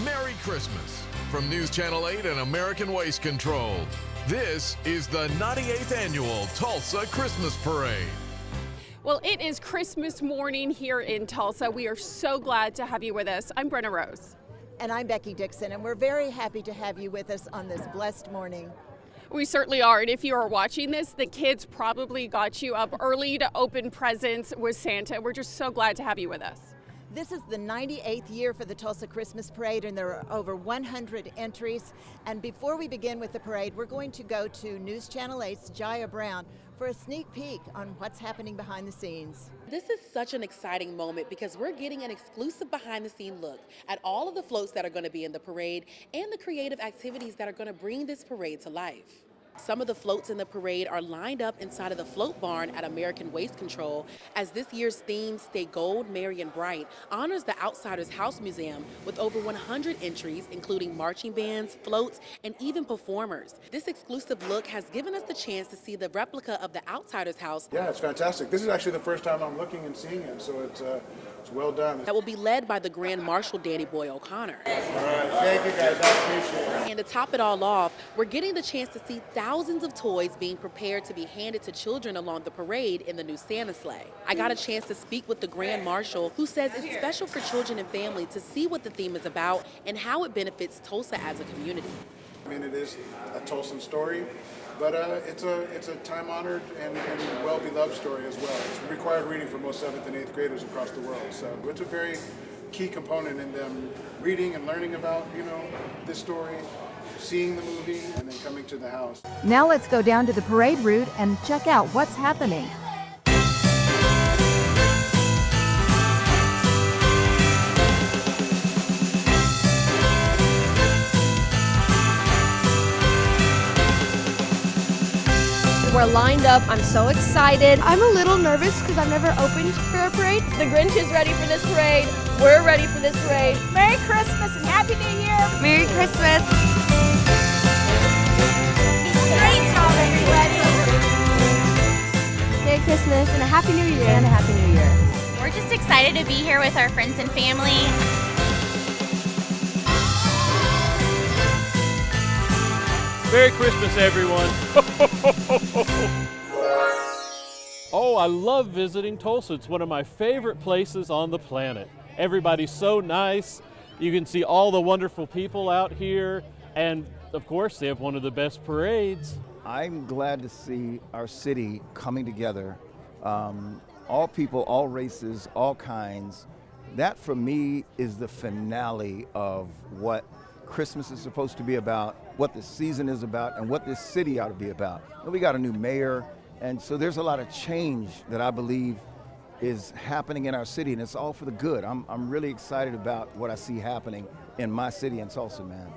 Merry Christmas from News Channel 8 and American Waste Control. This is the 98th Annual Tulsa Christmas Parade. Well, it is Christmas morning here in Tulsa. We are so glad to have you with us. I'm Brenna Rose. And I'm Becky Dixon, and we're very happy to have you with us on this blessed morning. We certainly are, and if you are watching this, the kids probably got you up early to open presents with Santa. We're just so glad to have you with us. This is the 98th year for the Tulsa Christmas Parade, and there are over 100 entries. And before we begin with the parade, we're going to go to News Channel 8's Jaya Brown for a sneak peek on what's happening behind the scenes. This is such an exciting moment because we're getting an exclusive behind-the-scene look at all of the floats that are going to be in the parade and the creative activities that are going to bring this parade to life. Some of the floats in the parade are lined up inside of the float barn at American Waste Control, as this year's theme, Stay Gold, Merry and Bright, honors the Outsiders House Museum with over 100 entries, including marching bands, floats, and even performers. This exclusive look has given us the chance to see the replica of the Outsiders House. Yeah, it's fantastic. This is actually the first time I'm looking and seeing it, so it's well done. That will be led by the Grand Marshal Danny Boy O'Connor. All right, thank you guys, I appreciate it. And to top it all off, we're getting the chance to see thousands of toys being prepared to be handed to children along the parade in the new Santa sleigh. I got a chance to speak with the Grand Marshal, who says it's special for children and family to see what the theme is about and how it benefits Tulsa as a community. I mean, it is a Tulsan story, but it's a time-honored and well-beloved story as well. It's required reading for most 7th and 8th graders across the world, so it's a very key component in them reading and learning about, this story, seeing the movie, and then coming to the house. Now let's go down to the parade route and check out what's happening. We're lined up. I'm so excited. I'm a little nervous because I've never opened for a parade. The Grinch is ready for this parade. We're ready for this parade. Merry Christmas and Happy New Year. Merry Christmas. Great job, everybody. Merry Christmas and a Happy New Year. And a Happy New Year. We're just excited to be here with our friends and family. Merry Christmas, everyone. Oh, I love visiting Tulsa. It's one of my favorite places on the planet. Everybody's so nice. You can see all the wonderful people out here. And of course, they have one of the best parades. I'm glad to see our city coming together. All people, all races, all kinds. That for me is the finale of what Christmas is supposed to be about, what the season is about, and what this city ought to be about. And we got a new mayor, and so there's a lot of change that I believe is happening in our city, and it's all for the good. I'm really excited about what I see happening in my city in Tulsa, man.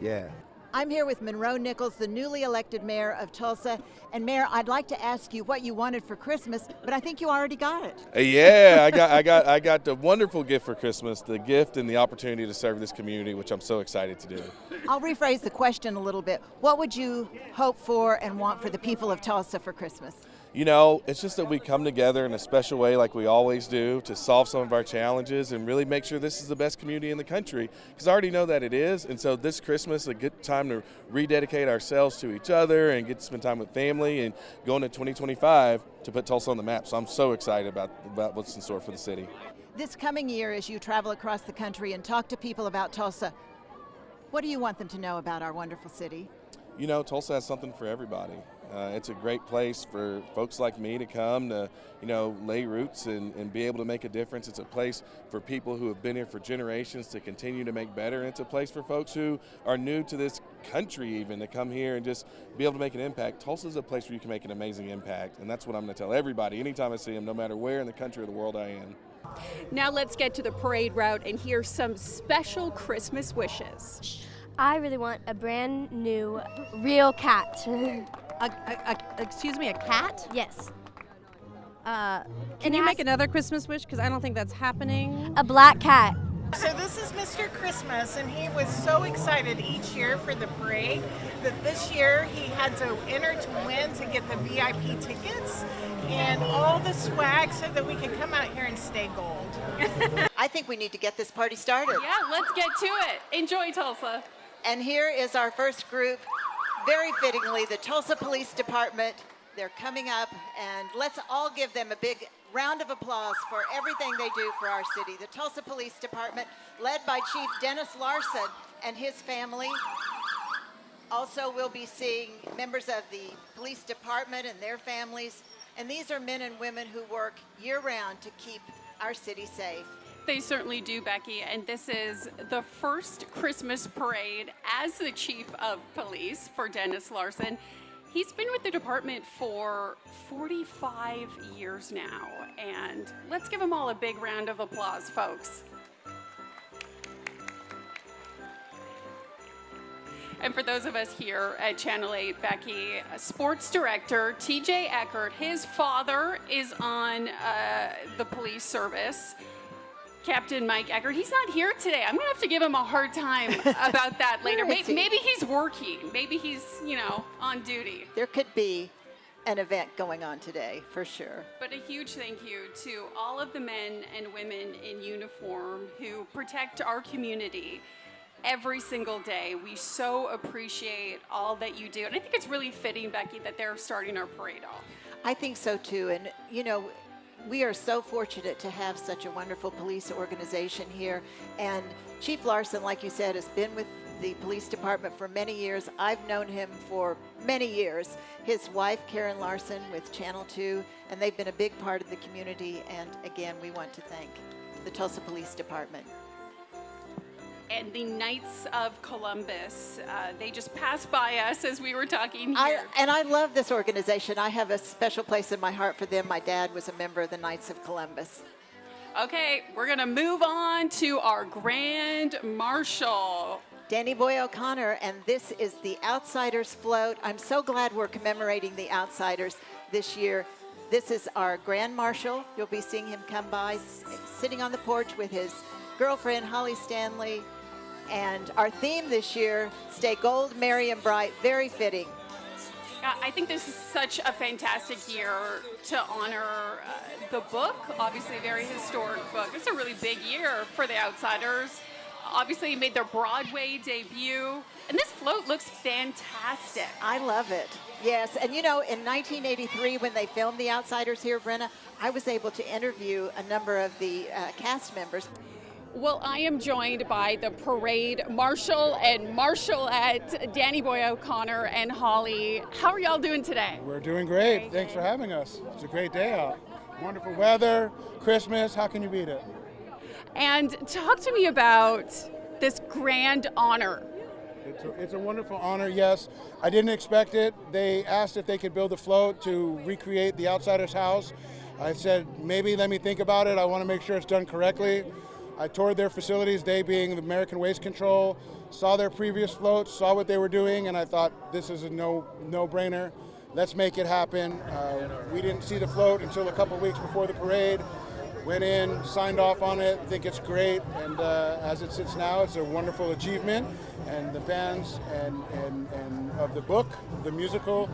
Yeah. I'm here with Monroe Nichols, the newly elected mayor of Tulsa. And Mayor, I'd like to ask you what you wanted for Christmas, but I think you already got it. Yeah, I got the wonderful gift for Christmas, the gift and the opportunity to serve this community, which I'm so excited to do. I'll rephrase the question a little bit. What would you hope for and want for the people of Tulsa for Christmas? It's just that we come together in a special way like we always do to solve some of our challenges and really make sure this is the best community in the country, because I already know that it is. And so this Christmas is a good time to rededicate ourselves to each other and get to spend time with family and go into 2025 to put Tulsa on the map. So I'm so excited about what's in store for the city. This coming year, as you travel across the country and talk to people about Tulsa, what do you want them to know about our wonderful city? Tulsa has something for everybody. It's a great place for folks like me to come to, lay roots and be able to make a difference. It's a place for people who have been here for generations to continue to make better. And it's a place for folks who are new to this country even to come here and just be able to make an impact. Tulsa is a place where you can make an amazing impact. And that's what I'm going to tell everybody anytime I see them, no matter where in the country or the world I am. Now let's get to the parade route and hear some special Christmas wishes. I really want a brand new real cat. Excuse me, a cat? Yes. Can you make another Christmas wish? Because I don't think that's happening. A black cat. So this is Mr. Christmas, and he was so excited each year for the parade that this year he had to enter to win to get the VIP tickets and all the swag so that we could come out here and stay gold. I think we need to get this party started. Yeah, let's get to it. Enjoy, Tulsa. And here is our first group, very fittingly, the Tulsa Police Department. They're coming up, and let's all give them a big round of applause for everything they do for our city. The Tulsa Police Department, led by Chief Dennis Larson and his family. Also, we'll be seeing members of the police department and their families. And these are men and women who work year-round to keep our city safe. They certainly do, Becky, and this is the first Christmas parade as the chief of police for Dennis Larson. He's been with the department for 45 years now, and let's give them all a big round of applause, folks. And for those of us here at Channel 8, Becky, sports director TJ Eckert, his father is on the police service. Captain Mike Eckert, he's not here today. I'm going to have to give him a hard time about that later. Maybe he's working. Maybe he's, on duty. There could be an event going on today, for sure. But a huge thank you to all of the men and women in uniform who protect our community every single day. We so appreciate all that you do. And I think it's really fitting, Becky, that they're starting our parade off. I think so, too. And, we are so fortunate to have such a wonderful police organization here. And Chief Larson, like you said, has been with the police department for many years. I've known him for many years. His wife, Karen Larson, with Channel 2, and they've been a big part of the community. And again, we want to thank the Tulsa Police Department. And the Knights of Columbus, they just passed by us as we were talking here. I love this organization. I have a special place in my heart for them. My dad was a member of the Knights of Columbus. Okay, we're going to move on to our Grand Marshal. Danny Boy O'Connor, and this is the Outsiders Float. I'm so glad we're commemorating the Outsiders this year. This is our Grand Marshal. You'll be seeing him come by, sitting on the porch with his girlfriend, Holly Stanley. And our theme this year, Stay Gold, Merry and Bright, very fitting. I think this is such a fantastic year to honor the book, obviously a very historic book. It's a really big year for the Outsiders. Obviously made their Broadway debut, and this float looks fantastic. I love it. Yes, and in 1983 when they filmed The Outsiders here, Brenna, I was able to interview a number of the cast members. Well, I am joined by the parade marshal and marshalette, Danny Boy O'Connor and Holly. How are y'all doing today? We're doing great. Thanks for having us. It's a great day out. Wonderful weather, Christmas, how can you beat it? And talk to me about this grand honor. It's a wonderful honor, yes. I didn't expect it. They asked if they could build a float to recreate the Outsiders house. I said, maybe let me think about it. I want to make sure it's done correctly. I toured their facilities, they being the American Waste Control, saw their previous floats, saw what they were doing, and I thought this is a no-brainer. Let's make it happen. We didn't see the float until a couple weeks before the parade. Went in, signed off on it, think it's great, and as it sits now, it's a wonderful achievement. And the fans and of the book, the musical,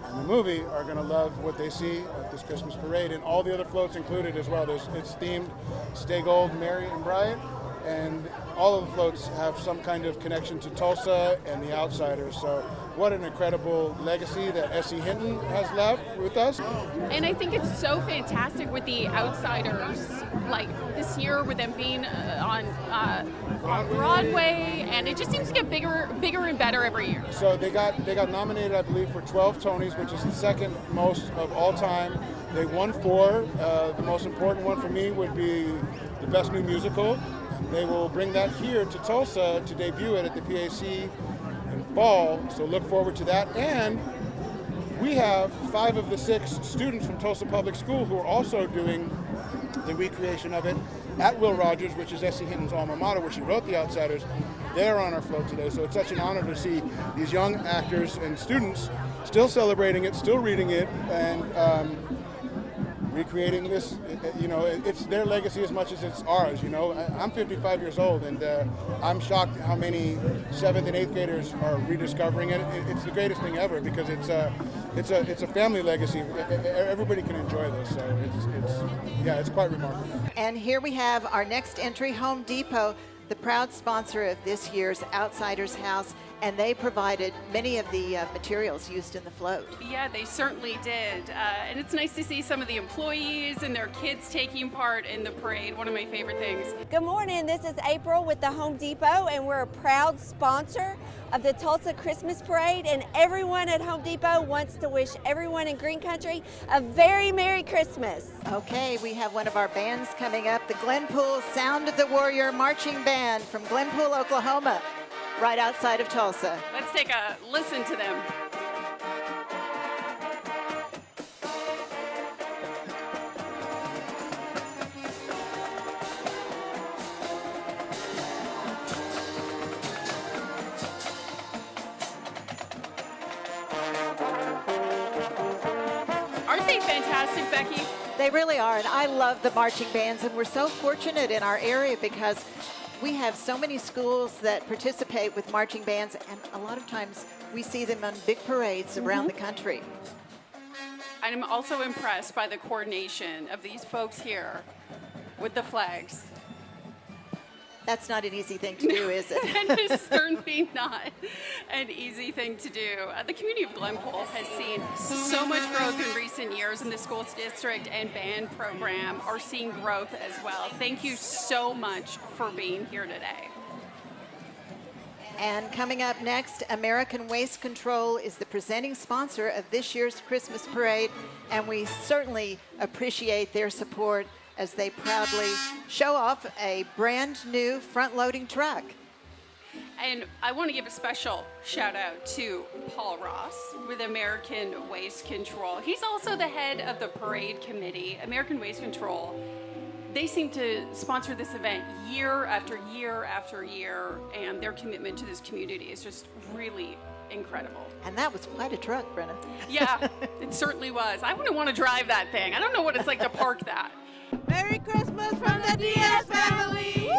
and the movie are going to love what they see at this Christmas parade, and all the other floats included as well. It's themed Stay Gold, Merry and Bright, and all of the floats have some kind of connection to Tulsa and the Outsiders. So what an incredible legacy that S.E. Hinton has left with us. And I think it's so fantastic with the Outsiders, like this year with them being on Broadway, and it just seems to get bigger and better every year. So they got nominated, I believe, for 12 Tonys, which is the second most of all time. They won 4. The most important one for me would be the Best New Musical. They will bring that here to Tulsa to debut it at the PAC in fall, so look forward to that. And we have 5 of the 6 students from Tulsa Public School who are also doing the recreation of it at Will Rogers, which is S.E. Hinton's alma mater, where she wrote The Outsiders. They're on our float today, so it's such an honor to see these young actors and students still celebrating it, still reading it, and recreating this. It's their legacy as much as it's ours. I'm 55 years old, and I'm shocked how many 7th and 8th graders are rediscovering it. It's the greatest thing ever because it's it's a family legacy. Everybody can enjoy this, so it's quite remarkable. And here we have our next entry, Home Depot, the proud sponsor of this year's Outsiders House, and they provided many of the materials used in the float. Yeah, they certainly did. And it's nice to see some of the employees and their kids taking part in the parade, one of my favorite things. Good morning, this is April with the Home Depot, and we're a proud sponsor of the Tulsa Christmas Parade, and everyone at Home Depot wants to wish everyone in Green Country a very Merry Christmas. Okay, we have one of our bands coming up, the Glenpool Sound of the Warrior Marching Band from Glenpool, Oklahoma, right outside of Tulsa. Let's take a listen to them. Aren't they fantastic, Becky? They really are, and I love the marching bands, and we're so fortunate in our area because we have so many schools that participate with marching bands, and a lot of times we see them on big parades around the country. I'm also impressed by the coordination of these folks here with the flags. That's not an easy thing to do, is it? That is certainly not an easy thing to do. The community of Glenpool has seen so much growth in recent years, and the school district and band program are seeing growth as well. Thank you so much for being here today. And coming up next, American Waste Control is the presenting sponsor of this year's Christmas parade, and we certainly appreciate their support as they proudly show off a brand new front-loading truck. And I want to give a special shout out to Paul Ross with American Waste Control. He's also the head of the parade committee. American Waste Control, they seem to sponsor this event year after year after year, and their commitment to this community is just really incredible. And that was quite a truck, Brenna. Yeah, it certainly was. I wouldn't want to drive that thing. I don't know what it's like to park that. Merry Christmas from the Diaz family! Woo!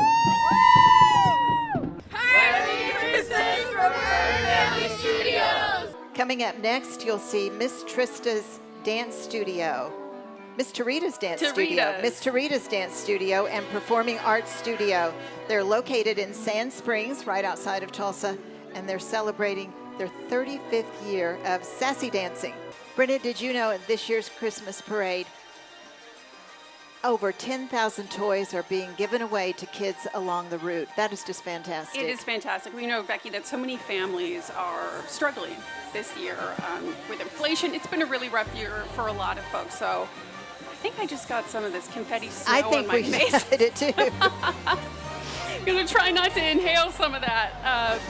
Happy Christmas from Bird Family Studios! Coming up next, you'll see Miss Trista's Dance Studio. Miss Tarita's Dance Studio. Miss Tarita's Dance Studio and Performing Arts Studio. They're located in Sand Springs, right outside of Tulsa, and they're celebrating their 35th year of sassy dancing. Brenda, did you know at this year's Christmas parade, over 10,000 toys are being given away to kids along the route? That is just fantastic. It is fantastic. We know, Becky, that so many families are struggling this year with inflation. It's been a really rough year for a lot of folks. So I think I just got some of this confetti snow on my face. I think we did it too. I'm going to try not to inhale some of that.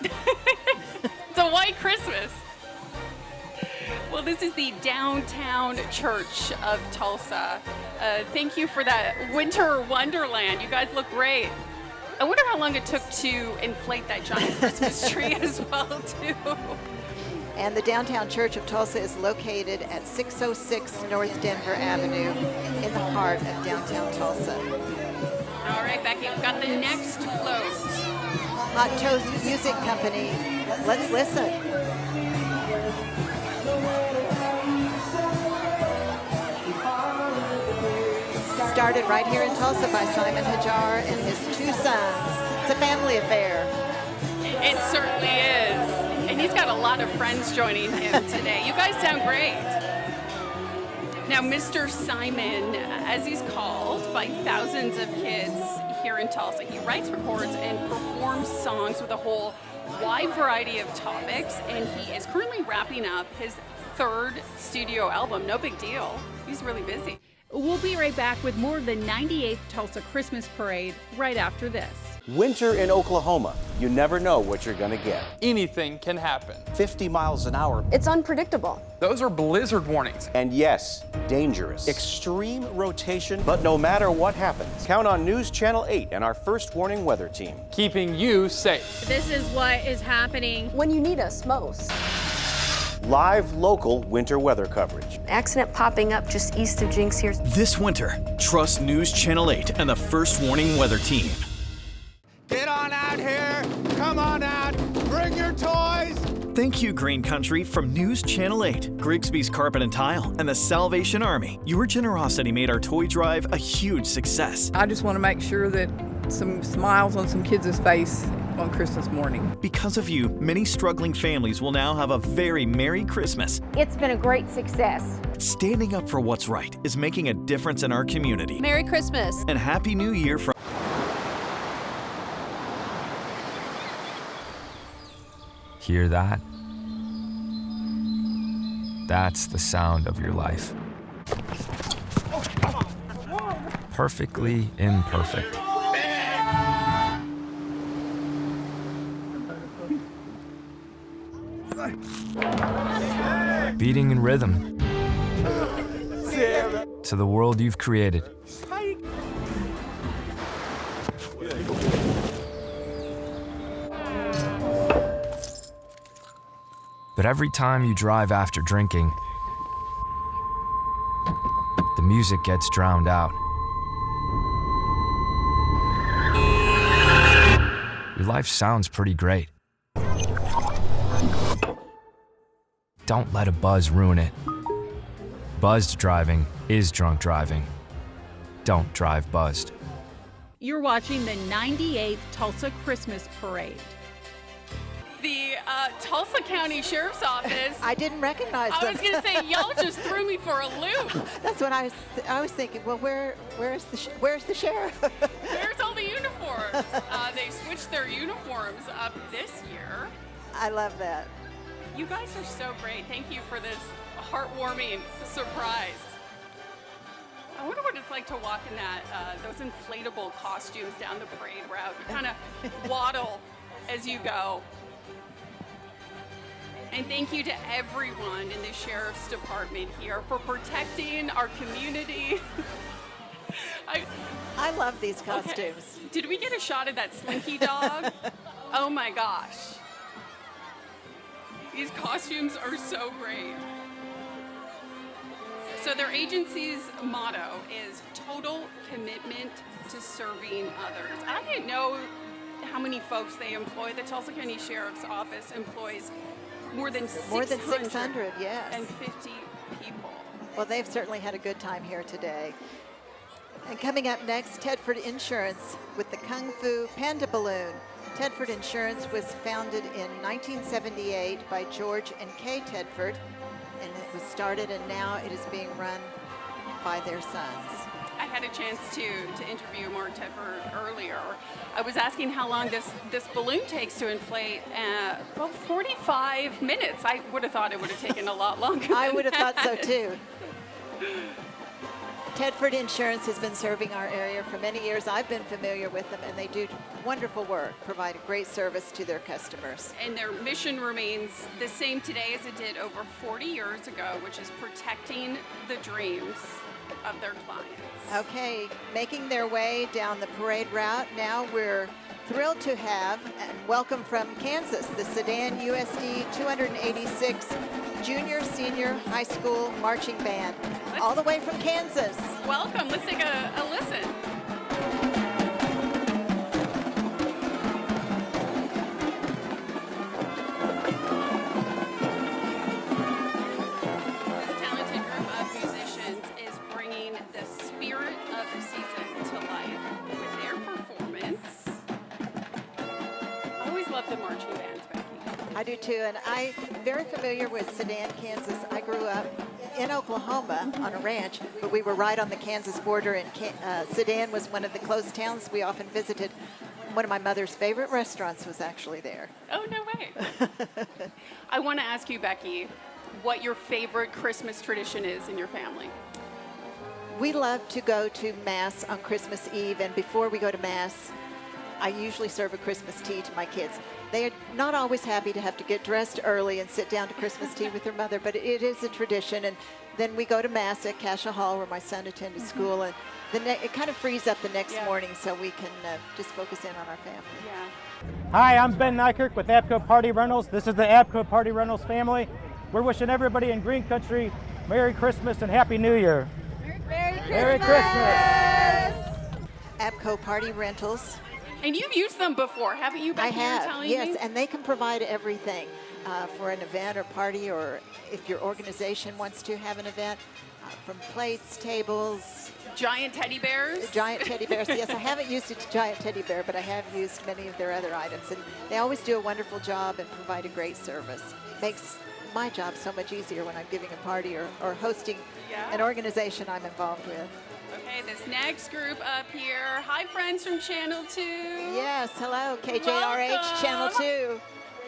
It's a white Christmas. Well, this is the Downtown Church of Tulsa. Thank you for that winter wonderland. You guys look great. I wonder how long it took to inflate that giant Christmas tree as well, too. And the Downtown Church of Tulsa is located at 606 North Denver Avenue in the heart of downtown Tulsa. All right, Becky, we've got the next float. Hot Toast Music Company. Let's listen. Started right here in Tulsa by Simon Hajar and his two sons. It's a family affair. It certainly is. And he's got a lot of friends joining him today. You guys sound great. Now, Mr. Simon, as he's called by thousands of kids here in Tulsa, he writes, records, and performs songs with a whole wide variety of topics, and he is currently wrapping up his third studio album. No big deal. He's really busy. We'll be right back with more of the 98th Tulsa Christmas Parade right after this. Winter in Oklahoma. You never know what you're going to get. Anything can happen. 50 miles an hour. It's unpredictable. Those are blizzard warnings. And yes, dangerous. Extreme rotation. But no matter what happens, count on News Channel 8 and our first warning weather team. Keeping you safe. This is what is happening when you need us most. Live local winter weather coverage. Accident popping up just east of Jinx here. This winter, trust News Channel 8 and the First Warning Weather Team. Get on out here. Come on out. Bring your toys. Thank you, Green Country, from News Channel 8, Grigsby's Carpet and Tile, and the Salvation Army. Your generosity made our toy drive a huge success. I just want to make sure that some smiles on some kids' face on Christmas morning. Because of you, many struggling families will now have a very Merry Christmas. It's been a great success. Standing up for what's right is making a difference in our community. Merry Christmas. And Happy New Year from... Hear that? That's the sound of your life. Perfectly imperfect. Beating in rhythm to the world you've created. But every time you drive after drinking, the music gets drowned out. Your life sounds pretty great. Don't let a buzz ruin it. Buzzed driving is drunk driving. Don't drive buzzed. You're watching the 98th Tulsa Christmas Parade. The Tulsa County Sheriff's Office. I didn't recognize them. I was going to say, y'all just threw me for a loop. That's what I was thinking. Well, where's the sheriff? Where's all the uniforms? They switched their uniforms up this year. I love that. You guys are so great. Thank you for this heartwarming surprise. I wonder what it's like to walk in that those inflatable costumes down the parade route. You kind of waddle as you go. And thank you to everyone in the Sheriff's Department here for protecting our community. I love these costumes. Okay. Did we get a shot of that Slinky dog? Oh my gosh. These costumes are so great. So their agency's motto is total commitment to serving others. I didn't know how many folks they employ. The Tulsa County Sheriff's Office employs more than 600, yes. And 50 people. Well, they've certainly had a good time here today. And coming up next, Tedford Insurance with the Kung Fu Panda Balloon. Tedford Insurance was founded in 1978 by George and Kay Tedford, and it was started, and now it is being run by their sons. I had a chance to interview Mark Tedford earlier. I was asking how long this balloon takes to inflate. About 45 minutes. I would have thought it would have taken a lot longer. I would have thought so too. Tedford Insurance has been serving our area for many years. I've been familiar with them, and they do wonderful work, provide a great service to their customers. And their mission remains the same today as it did over 40 years ago, which is protecting the dreams of their clients. Okay, making their way down the parade route. Now we're thrilled to have and welcome from Kansas the Sedan USD 286 Junior Senior High School Marching Band, all the way from Kansas. Welcome. Let's take a listen. I do too, and I'm very familiar with Sedan, Kansas. I grew up in Oklahoma on a ranch, but we were right on the Kansas border, and Sedan was one of the close towns we often visited. One of my mother's favorite restaurants was actually there. Oh, no way. I want to ask you, Becky, what your favorite Christmas tradition is in your family. We love to go to Mass on Christmas Eve, and before we go to Mass, I usually serve a Christmas tea to my kids. They are not always happy to have to get dressed early and sit down to Christmas tea with their mother, but it is a tradition. And then we go to Mass at Cascia Hall, where my son attended school, and it kind of frees up the next morning so we can just focus in on our family. Yeah. Hi, I'm Ben Nykirk with Abco Party Rentals. This is the Abco Party Rentals family. We're wishing everybody in Green Country Merry Christmas and Happy New Year. Merry Christmas! Merry Christmas! Abco Party Rentals And you've used them before, haven't you, Becky? I have, telling yes, me? and they can provide everything for an event or party, or if your organization wants to have an event, from plates, tables. Giant teddy bears? Giant teddy bears, yes. I haven't used a giant teddy bear, but I have used many of their other items. And they always do a wonderful job and provide a great service. Makes my job so much easier when I'm giving a party or hosting an organization I'm involved with. Okay, this next group up here. Hi, friends from Channel 2. Yes, hello, KJRH Welcome. Channel 2.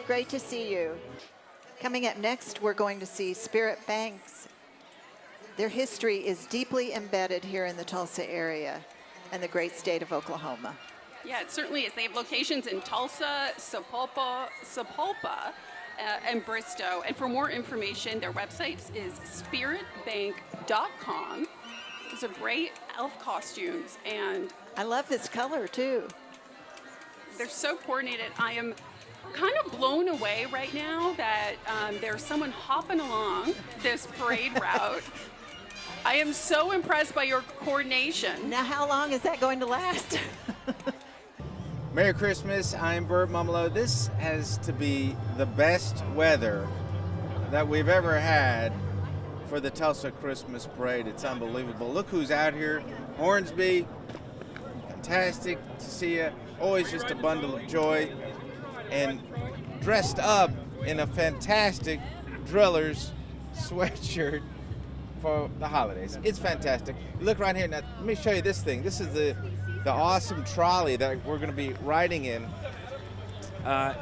Great to see you. Coming up next, we're going to see Spirit Banks. Their history is deeply embedded here in the Tulsa area and the great state of Oklahoma. Yeah, it certainly is. They have locations in Tulsa, Sapulpa, and Bristow. And for more information, their website is spiritbank.com. These are great elf costumes, and I love this color too. They're so coordinated. I am kind of blown away right now that there's someone hopping along this parade route. I am so impressed by your coordination. Now, how long is that going to last? Merry Christmas, I'm Bert Mumolo. This has to be the best weather that we've ever had for the Tulsa Christmas Parade. It's unbelievable. Look who's out here. Hornsby, fantastic to see you. Always just a bundle of joy. And dressed up in a fantastic Drillers sweatshirt for the holidays. It's fantastic. Look right here. Now, let me show you this thing. This is the awesome trolley that we're going to be riding in.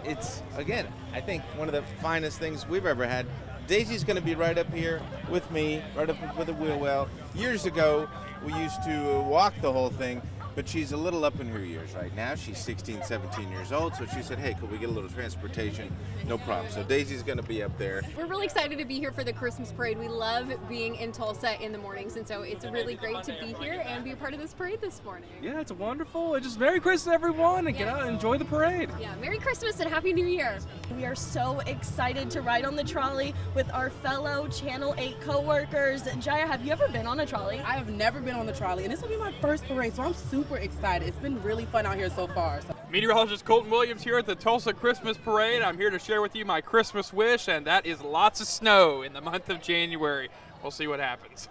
It's, again, I think one of the finest things we've ever had. Daisy's going to be right up here with me, right up with the wheel well. Years ago, we used to walk the whole thing, but she's a little up in her years right now. She's 16, 17 years old, so she said, hey, could we get a little transportation? No problem. So Daisy's going to be up there. We're really excited to be here for the Christmas parade. We love being in Tulsa in the mornings, and so it's really great to be here and be a part of this parade this morning. Yeah, it's wonderful. Just Merry Christmas, everyone, and get out and enjoy the parade. Yeah, Merry Christmas and Happy New Year. We are so excited to ride on the trolley with our fellow Channel 8 co-workers. Jaya, have you ever been on a trolley? I have never been on the trolley, and this will be my first parade, so I'm super excited. It's been really fun out here so far. Meteorologist Colton Williams here at the Tulsa Christmas Parade. I'm here to share with you my Christmas wish, and that is lots of snow in the month of January. We'll see what happens.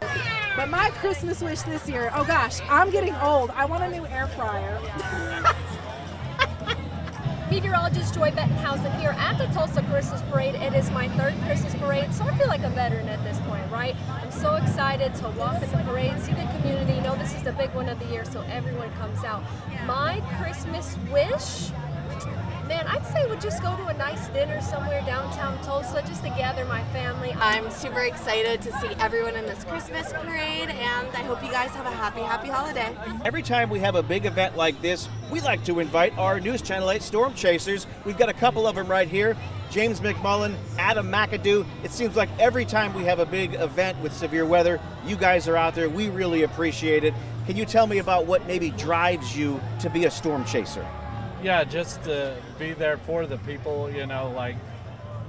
But my Christmas wish this year, oh gosh, I'm getting old. I want a new air fryer. Meteorologist Joy Bettenhausen here at the Tulsa Christmas Parade. It is my third Christmas parade, so I feel like a veteran at this point, right? I'm so excited to walk in the parade, see the community. You know, this is the big one of the year, so everyone comes out. My Christmas wish, man, I'd say would just go to a nice dinner somewhere downtown Tulsa just to gather my family. I'm super excited to see everyone in this Christmas parade, and I hope you guys have a happy holiday. Every time we have a big event like this, we like to invite our News Channel 8 Storm Chasers. We've got a couple of them right here. James McMullen, Adam McAdoo. It seems like every time we have a big event with severe weather, you guys are out there. We really appreciate it. Can you tell me about what maybe drives you to be a storm chaser? Yeah, just to be there for the people, you know, like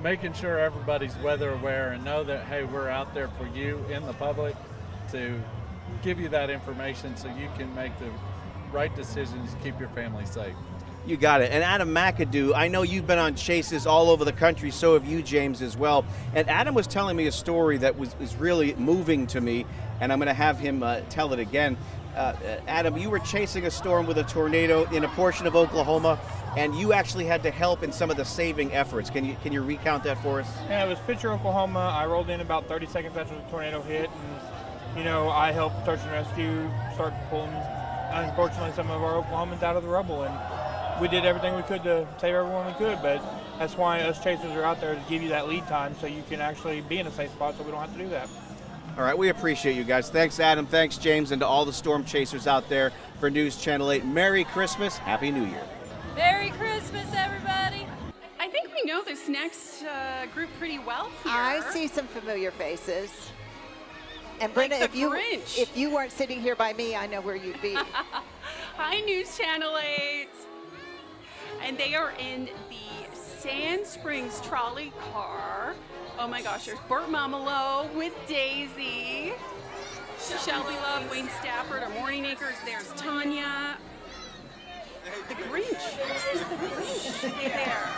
making sure everybody's weather aware and know that, hey, we're out there for you in the public to give you that information so you can make the right decisions to keep your family safe. You got it. And Adam McAdoo, I know you've been on chases all over the country, so have you, James, as well. And Adam was telling me a story that was really moving to me, and I'm going to have him tell it again. Adam, you were chasing a storm with a tornado in a portion of Oklahoma, and you actually had to help in some of the saving efforts. Can you recount that for us? Yeah, it was Pitcher, Oklahoma. I rolled in about 30 seconds after the tornado hit, and you know, I helped search and rescue, start pulling, unfortunately, some of our Oklahomans out of the rubble, and we did everything we could to save everyone we could. But that's why us chasers are out there, to give you that lead time so you can actually be in a safe spot, so we don't have to do that. All right, we appreciate you guys. Thanks, Adam. Thanks, James, and to all the storm chasers out there for News Channel 8. Merry Christmas. Happy New Year. Merry Christmas, everybody. I think we know this next group pretty well here. I see some familiar faces. And Brenda, like if you weren't sitting here by me, I know where you'd be. Hi, News Channel 8. And they are in the Sand Springs trolley car. Oh my gosh, there's Bert Momolo with Daisy, Shelby Love, Wayne Stafford, our morning acres. There's Tanya. the Grinch. This is the Grinch there.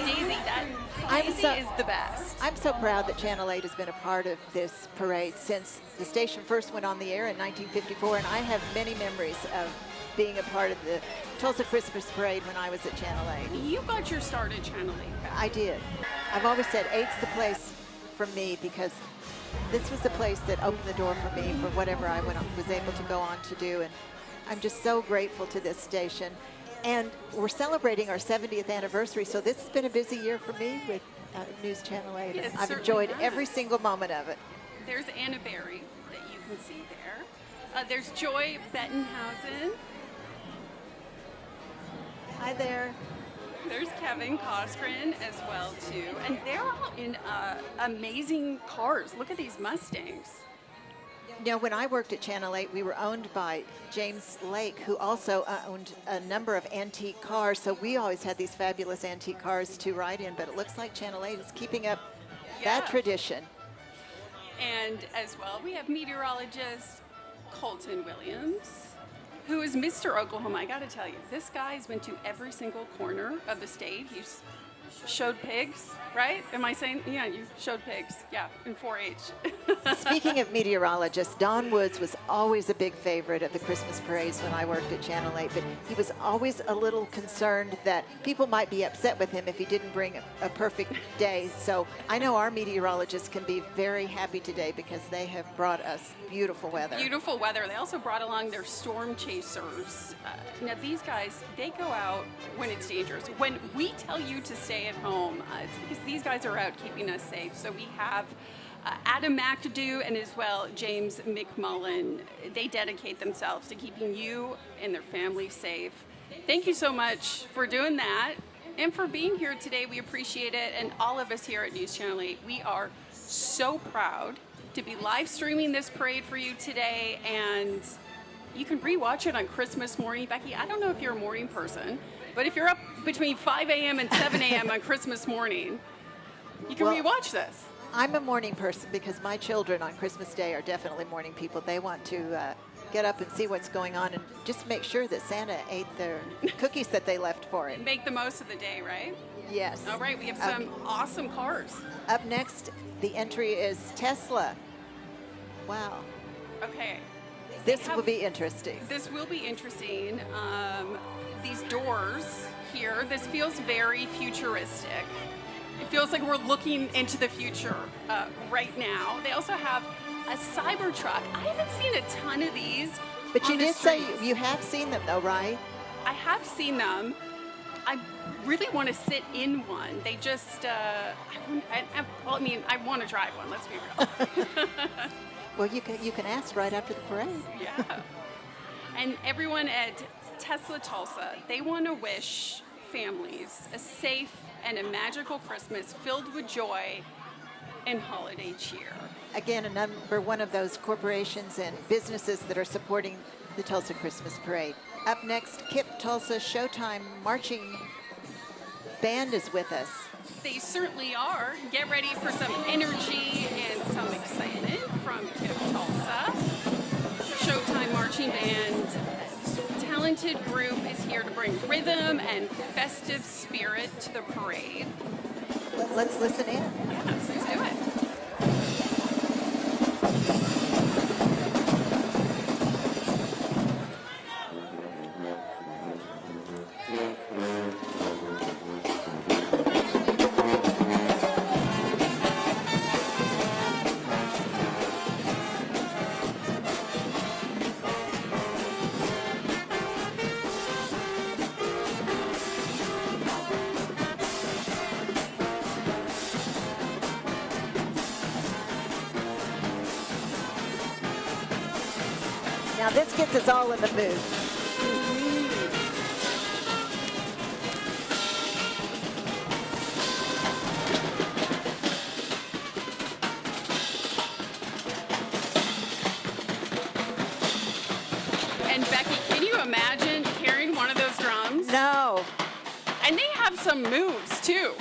Daisy, that Daisy is the best. I'm so proud that Channel 8 has been a part of this parade since the station first went on the air in 1954, and I have many memories of being a part of the Tulsa Christmas Parade when I was at Channel 8. You got your start at Channel 8. I did. I've always said 8's the place for me because this was the place that opened the door for me for whatever I was able to go on to do, and I'm just so grateful to this station. And we're celebrating our 70th anniversary, so this has been a busy year for me with News Channel 8. Yes, I've certainly enjoyed has. every single moment of it. There's Anna Berry that you can see there. There's Joy Bettenhausen. Hi there. There's Kevin Coskren as well too, and they're all in amazing cars. Look at these Mustangs. You know, when I worked at Channel 8, we were owned by James Lake, who also owned a number of antique cars. So we always had these fabulous antique cars to ride in, but it looks like Channel 8 is keeping up that tradition. And as well, we have meteorologist Colton Williams, who is Mr. Oklahoma. I gotta tell you, this guy has been to every single corner of the state. He's showed pigs, right? Am I saying? Yeah, you showed pigs. Yeah, in 4-H. Speaking of meteorologists, Don Woods was always a big favorite of the Christmas parades when I worked at Channel 8, but he was always a little concerned that people might be upset with him if he didn't bring a perfect day. So I know our meteorologists can be very happy today because they have brought us beautiful weather. Beautiful weather. They also brought along their storm chasers. Now these guys, they go out when it's dangerous. When we tell you to stay at home, it's because these guys are out keeping us safe. So we have Adam McAdoo and as well James McMullen. They dedicate themselves to keeping you and their family safe. Thank you so much for doing that and for being here today. We appreciate it. And all of us here at News Channel 8, we are so proud to be live streaming this parade for you today. And you can rewatch it on Christmas morning. Becky, I don't know if you're a morning person, but if you're up between 5 a.m. and 7 a.m. on Christmas morning, you can rewatch this. I'm a morning person because my children on Christmas Day are definitely morning people. They want to get up and see what's going on and just make sure that Santa ate their cookies that they left for him. Make the most of the day, right? Yes. All right, we have some awesome cars. Up next, the entry is Tesla. Wow. Okay. This will be interesting. This will be interesting. These doors here, this feels very futuristic. It feels like we're looking into the future right now. They also have a Cybertruck. I haven't seen a ton of these. But you did say you have seen them though, right? I have seen them. I really want to sit in one. They just, I want to drive one, let's be real. Well, you can ask right after the parade. Yeah. And everyone at Tesla Tulsa, they want to wish families a safe and a magical Christmas filled with joy and holiday cheer. Again, another one of those corporations and businesses that are supporting the Tulsa Christmas Parade. Up next, Kip Tulsa Showtime Marching Band is with us. They certainly are. Get ready for some energy and some excitement from Kip Tulsa. Showtime Marching Band. This talented group is here to bring rhythm and festive spirit to the parade. Let's listen in. Yeah, let's do it. Now this gets us all in the mood. And Becky, can you imagine carrying one of those drums? No. And they have some moves too.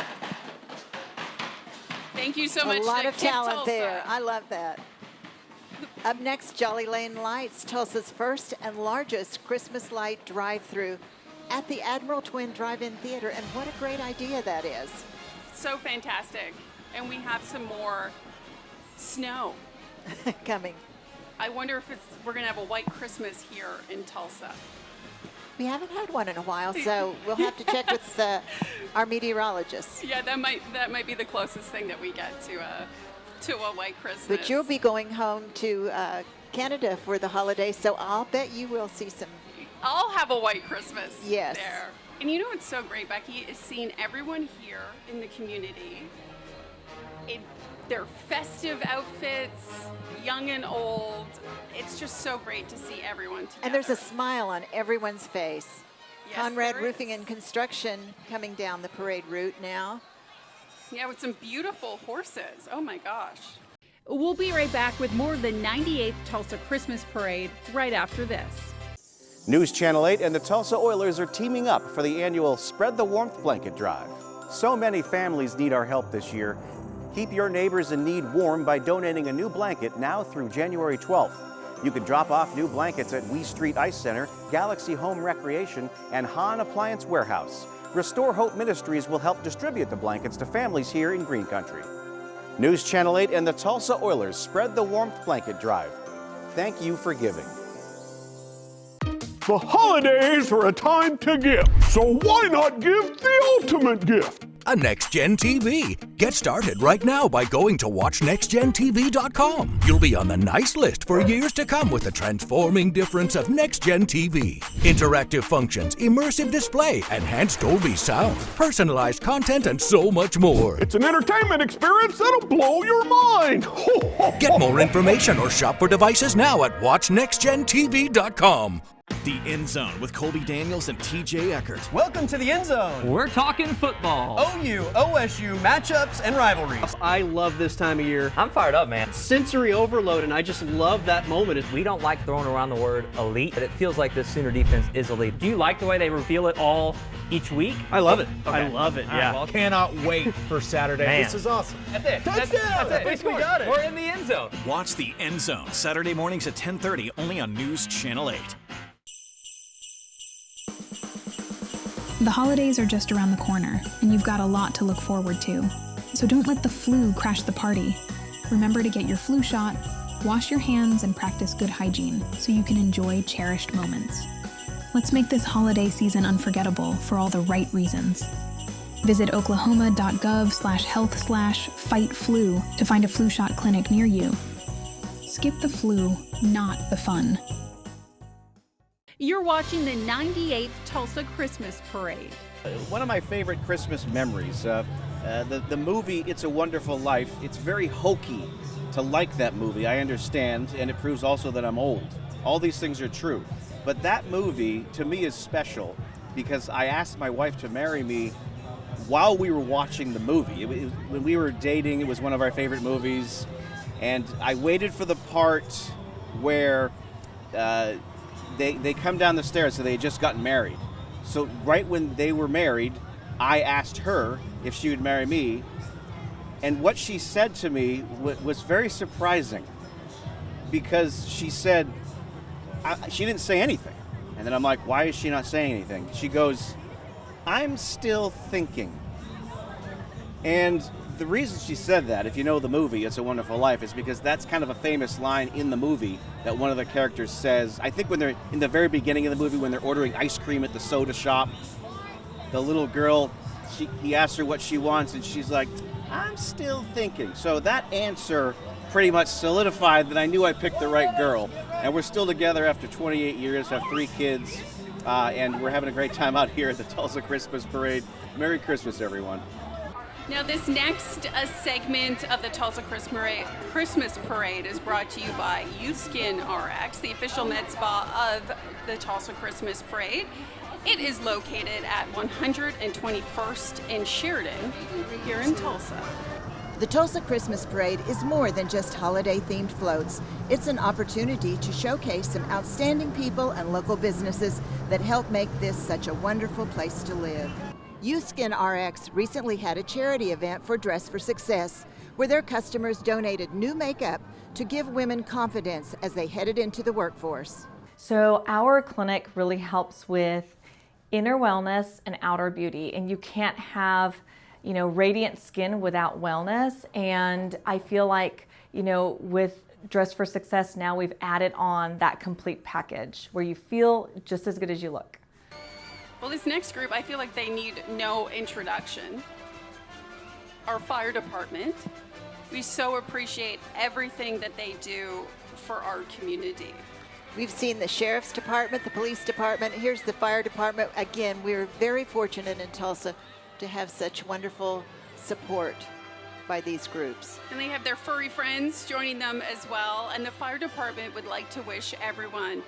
Thank you so much. A lot to of Kip talent Tulsa. there. I love that. Up next, Jolly Lane Lights, Tulsa's first and largest Christmas light drive-through at the Admiral Twin Drive-In Theater, and what a great idea that is. So fantastic. And we have some more snow coming. I wonder if we're going to have a white Christmas here in Tulsa. We haven't had one in a while, so we'll have to check with our meteorologists. Yeah, that might be the closest thing that we get to a white Christmas. But you'll be going home to Canada for the holidays, so I'll bet you will see some. I'll have a white Christmas yes. there. And you know what's so great, Becky, is seeing everyone here in the community in their festive outfits, young and old. It's just so great to see everyone together. And there's a smile on everyone's face. Yes, Conrad there Roofing is. and Construction coming down the parade route now. Yeah, with some beautiful horses. Oh my gosh. We'll be right back with more of the 98th Tulsa Christmas Parade right after this. News Channel 8 and the Tulsa Oilers are teaming up for the annual Spread the Warmth Blanket Drive. So many families need our help this year. Keep your neighbors in need warm by donating a new blanket now through January 12th. You can drop off new blankets at Wee Street Ice Center, Galaxy Home Recreation, and Hahn Appliance Warehouse. Restore Hope Ministries will help distribute the blankets to families here in Green Country. News Channel 8 and the Tulsa Oilers Spread the Warmth Blanket Drive. Thank you for giving. The holidays are a time to give, so why not give the ultimate gift? A NextGen TV. Get started right now by going to watchnextgentv.com. You'll be on the nice list for years to come with the transforming difference of NextGen TV. Interactive functions, immersive display, enhanced Dolby sound, personalized content, and so much more. It's an entertainment experience that'll blow your mind. Get more information or shop for devices now at watchnextgentv.com. The End Zone with Colby Daniels and TJ Eckert. Welcome to the End Zone. We're talking football. OU, OSU, matchups, and rivalries. I love this time of year. I'm fired up, man. Sensory overload, and I just love that moment. We don't like throwing around the word elite, but it feels like this Sooner defense is elite. Do you like the way they reveal it all each week? I love it. Okay. I love it, yeah. Well, cannot wait for Saturday. Man. This is awesome. That's it. Touchdown! That's it. We got it. We're in the end zone. Watch the End Zone Saturday mornings at 10:30 only on News Channel 8. The holidays are just around the corner, and you've got a lot to look forward to. So don't let the flu crash the party. Remember to get your flu shot, wash your hands, and practice good hygiene so you can enjoy cherished moments. Let's make this holiday season unforgettable for all the right reasons. Visit oklahoma.gov/health/fight-flu to find a flu shot clinic near you. Skip the flu, not the fun. You're watching the 98th Tulsa Christmas Parade. One of my favorite Christmas memories, the movie It's a Wonderful Life. It's very hokey to like that movie, I understand, and it proves also that I'm old. All these things are true. But that movie, to me, is special because I asked my wife to marry me while we were watching the movie. When we were dating, it was one of our favorite movies, and I waited for the part where they come down the stairs, so they had just gotten married. So right when they were married, I asked her if she would marry me, and what she said to me was very surprising because she said, she didn't say anything. And then I'm like, why is she not saying anything? She goes, I'm still thinking. And the reason she said that, if you know the movie It's a Wonderful Life, is because that's kind of a famous line in the movie that one of the characters says. I think when they're in the very beginning of the movie, when they're ordering ice cream at the soda shop, the little girl, he asks her what she wants, and she's like, I'm still thinking. So that answer pretty much solidified that I knew I picked the right girl. And we're still together after 28 years, have 3 kids, and we're having a great time out here at the Tulsa Christmas Parade. Merry Christmas, everyone. Now, this next segment of the Tulsa Christmas Parade is brought to you by YouSkin RX, the official med spa of the Tulsa Christmas Parade. It is located at 121st and Sheridan here in Tulsa. The Tulsa Christmas Parade is more than just holiday-themed floats. It's an opportunity to showcase some outstanding people and local businesses that help make this such a wonderful place to live. YouSkin RX recently had a charity event for Dress for Success, where their customers donated new makeup to give women confidence as they headed into the workforce. So our clinic really helps with inner wellness and outer beauty, and you can't have, you know, radiant skin without wellness. And I feel like, you know, with Dress for Success now we've added on that complete package where you feel just as good as you look. Well, this next group, I feel like they need no introduction. Our fire department. We so appreciate everything that they do for our community. We've seen the sheriff's department, the police department. Here's the fire department. Again, we're very fortunate in Tulsa to have such wonderful support by these groups. And they have their furry friends joining them as well. And the fire department would like to wish everyone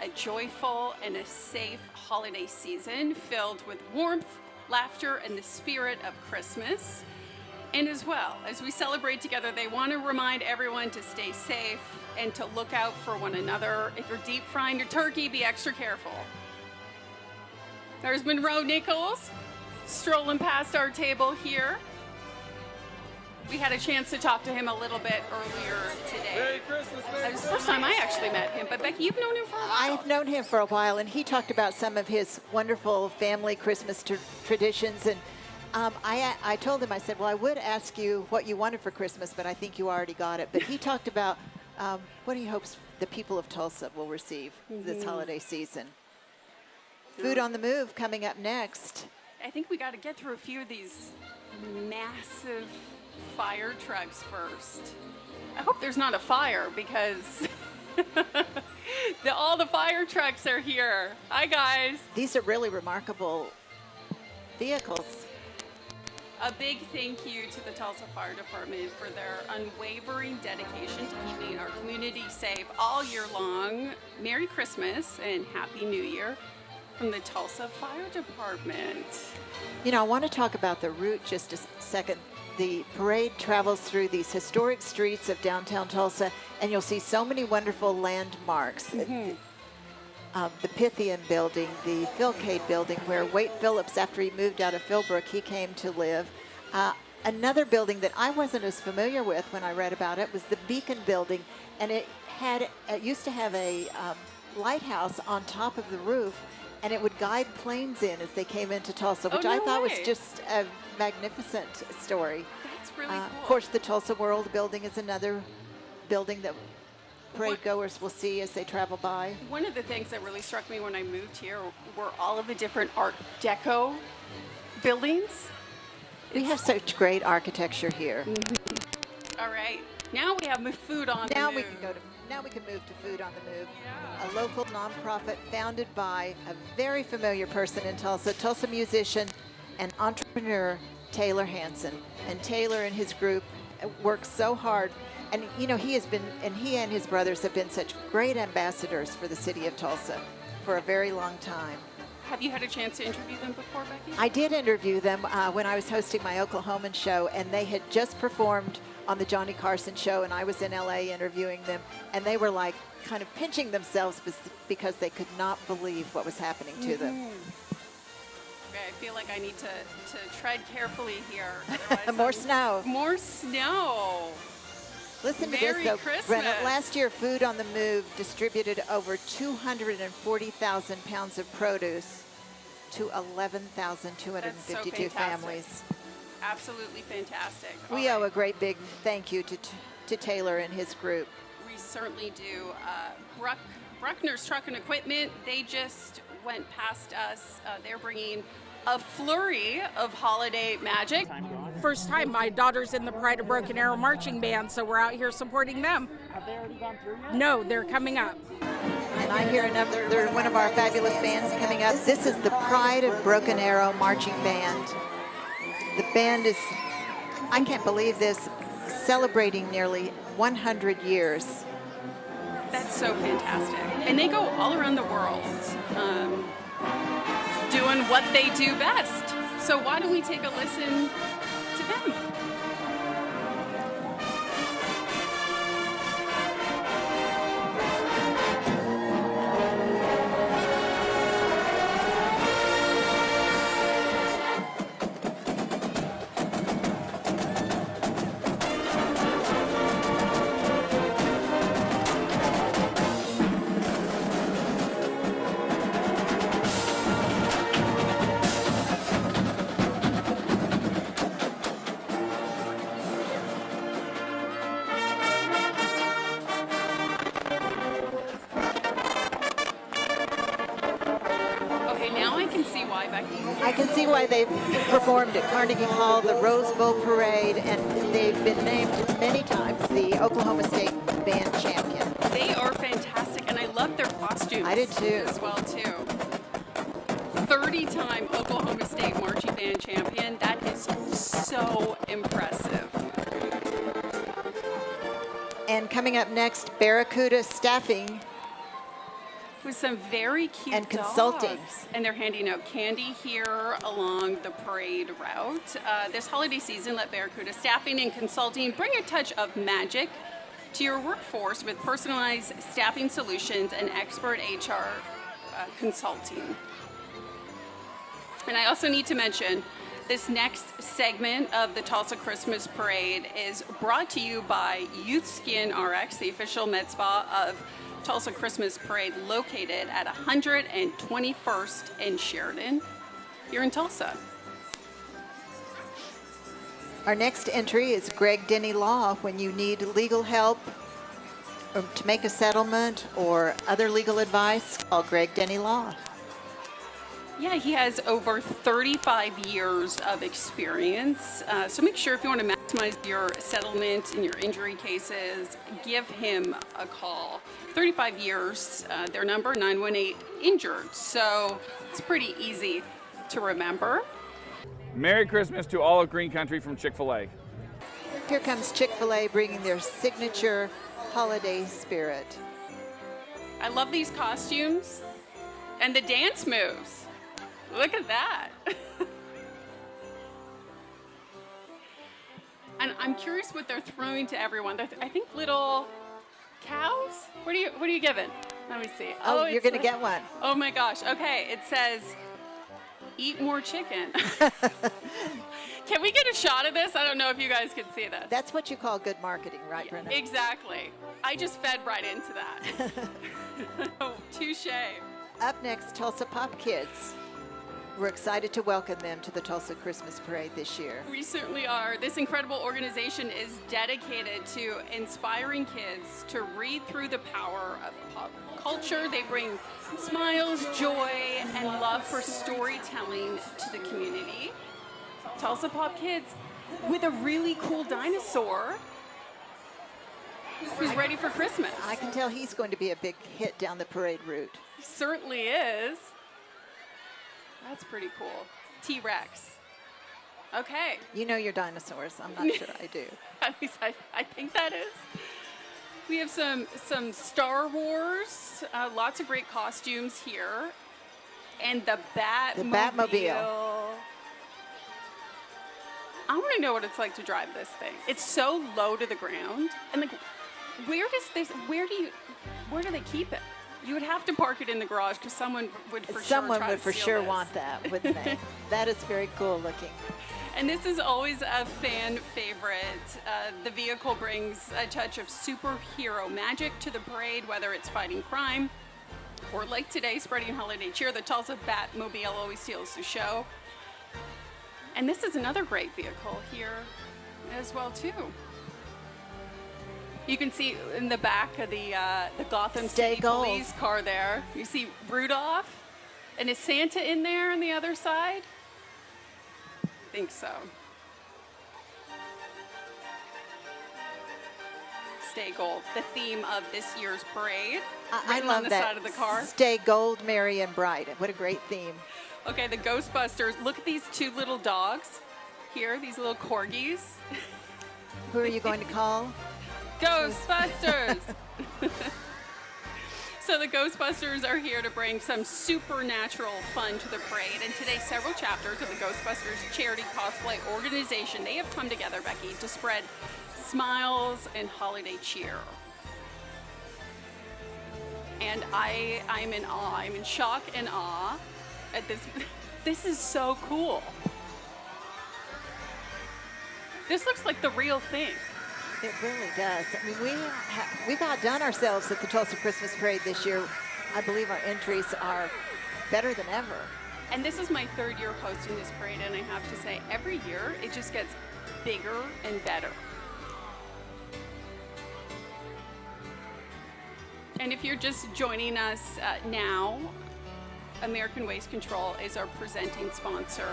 a joyful and a safe holiday season filled with warmth, laughter, and the spirit of Christmas. And as well, as we celebrate together, they want to remind everyone to stay safe and to look out for one another. If you're deep frying your turkey, be extra careful. There's Monroe Nichols strolling past our table here. We had a chance to talk to him a little bit earlier today. Merry Christmas, It was the first time I actually met him, but Becky, you've known him for a while. I've known him for a while, and he talked about some of his wonderful family Christmas traditions. And I told him, I said, well, I would ask you what you wanted for Christmas, but I think you already got it. But he talked about what he hopes the people of Tulsa will receive this holiday season. Food on the Move coming up next. I think we got to get through a few of these massive fire trucks first. I hope there's not a fire because all the fire trucks are here. Hi, guys. These are really remarkable vehicles. A big thank you to the Tulsa Fire Department for their unwavering dedication to keeping our community safe all year long. Merry Christmas and Happy New Year from the Tulsa Fire Department. You know, I want to talk about the route just a second. The parade travels through these historic streets of downtown Tulsa, and you'll see so many wonderful landmarks. The Pythian building, the Philcade building, where Wade Phillips, after he moved out of Philbrook, he came to live. Another building that I wasn't as familiar with when I read about it was the Beacon building, and it used to have a lighthouse on top of the roof, and it would guide planes in as they came into Tulsa, which I thought was just a magnificent story. That's really cool. Of course, the Tulsa World building is another building that parade goers will see as they travel by. One of the things that really struck me when I moved here were all of the different Art Deco buildings. We have such great architecture here. All right, now we have food on the move. Now we can move to Food on the Move, a local nonprofit founded by a very familiar person in Tulsa, Tulsa musician and entrepreneur Taylor Hanson. And Taylor and his group work so hard. And you know, he and his brothers have been such great ambassadors for the city of Tulsa for a very long time. Have you had a chance to interview them before, Becky? I did interview them when I was hosting my Oklahoman show, and they had just performed on the Johnny Carson show, and I was in LA interviewing them, and they were like kind of pinching themselves because they could not believe what was happening to them. Okay, I feel like I need to tread carefully here. More snow. More snow. Listen to this, though, Brenna. Last year, Food on the Move distributed over 240,000 pounds of produce to 11,252 families. Absolutely fantastic. We owe a great big thank you to Taylor and his group. We certainly do. Bruckner's Truck and Equipment, they just went past us. They're bringing a flurry of holiday magic. First time, my daughter's in the Pride of Broken Arrow marching band, so we're out here supporting them. Have they already gone through yet? No, they're coming up. And I hear they're one of our fabulous bands coming up. This is the Pride of Broken Arrow marching band. The band is, I can't believe this, celebrating nearly 100 years. That's so fantastic. And they go all around the world doing what they do best. So why don't we take a listen to them? can see why they've performed at Carnegie Hall, the Rose Bowl Parade, and they've been named many times the Oklahoma State Band Champion. They are fantastic, and I love their costumes. I did too. As well, too. 30-time Oklahoma State Marching Band Champion. That is so impressive. And coming up next, Barracuda Staffing. With some very cute and consulting. dogs. And they're handing out candy here along the parade route. This holiday season, let Barracuda Staffing and Consulting bring a touch of magic to your workforce with personalized staffing solutions and expert HR consulting. And I also need to mention, this next segment of the Tulsa Christmas Parade is brought to you by Youth Skin RX, the official med spa of Tulsa Christmas Parade, located at 121st and Sheridan here in Tulsa. Our next entry is Greg Denny Law. When you need legal help or to make a settlement or other legal advice, call Greg Denny Law. Yeah, he has over 35 years of experience. So make sure if you want to maximize your settlement and your injury cases, give him a call. 35 years, their number 918-INJURED. So it's pretty easy to remember. Merry Christmas to all of Green Country from Chick-fil-A. Here comes Chick-fil-A bringing their signature holiday spirit. I love these costumes and the dance moves. Look at that. And I'm curious what they're throwing to everyone. I think little cows? What are you giving? Let me see. Oh, you're going to get one. Oh my gosh. Okay, it says eat more chicken. Can we get a shot of this? I don't know if you guys can see this. That's what you call good marketing, right, Brenda? Exactly. I just fed right into that. Touche. Up next, Tulsa Pop Kids. We're excited to welcome them to the Tulsa Christmas Parade this year. We certainly are. This incredible organization is dedicated to inspiring kids to read through the power of pop culture. They bring smiles, joy, and love for storytelling to the community. Tulsa Pop Kids with a really cool dinosaur who's ready for Christmas. I can tell he's going to be a big hit down the parade route. He certainly is. That's pretty cool. T-Rex. Okay. You know your dinosaurs. I'm not sure I do. At least I think that is. We have some Star Wars, lots of great costumes here. And the Batmobile. I want to know what it's like to drive this thing. It's so low to the ground. And like, where do they keep it? You would have to park it in the garage because someone would for sure want that, wouldn't they? That is very cool looking. And this is always a fan favorite. The vehicle brings a touch of superhero magic to the parade, whether it's fighting crime or like today, spreading holiday cheer. The Tulsa Batmobile always steals the show. And this is another great vehicle here as well too. You can see in the back of the Gotham City Police car there, you see Rudolph, and is Santa in there on the other side? I think so. Stay Gold, the theme of this year's parade. I love on the that. Side of the car. Stay gold, merry, and bright. What a great theme. Okay, the Ghostbusters. Look at these two little dogs here, these little corgis. Who are you going to call? Ghostbusters! So the Ghostbusters are here to bring some supernatural fun to the parade. And today, several chapters of the Ghostbusters charity cosplay organization, they have come together, Becky, to spread smiles and holiday cheer. And I'm in awe. I'm in shock and awe at this. This is so cool. This looks like the real thing. It really does. I mean, we've outdone ourselves at the Tulsa Christmas Parade this year. I believe our entries are better than ever. And this is my third year hosting this parade, and I have to say, every year it just gets bigger and better. And if you're just joining us now, American Waste Control is our presenting sponsor.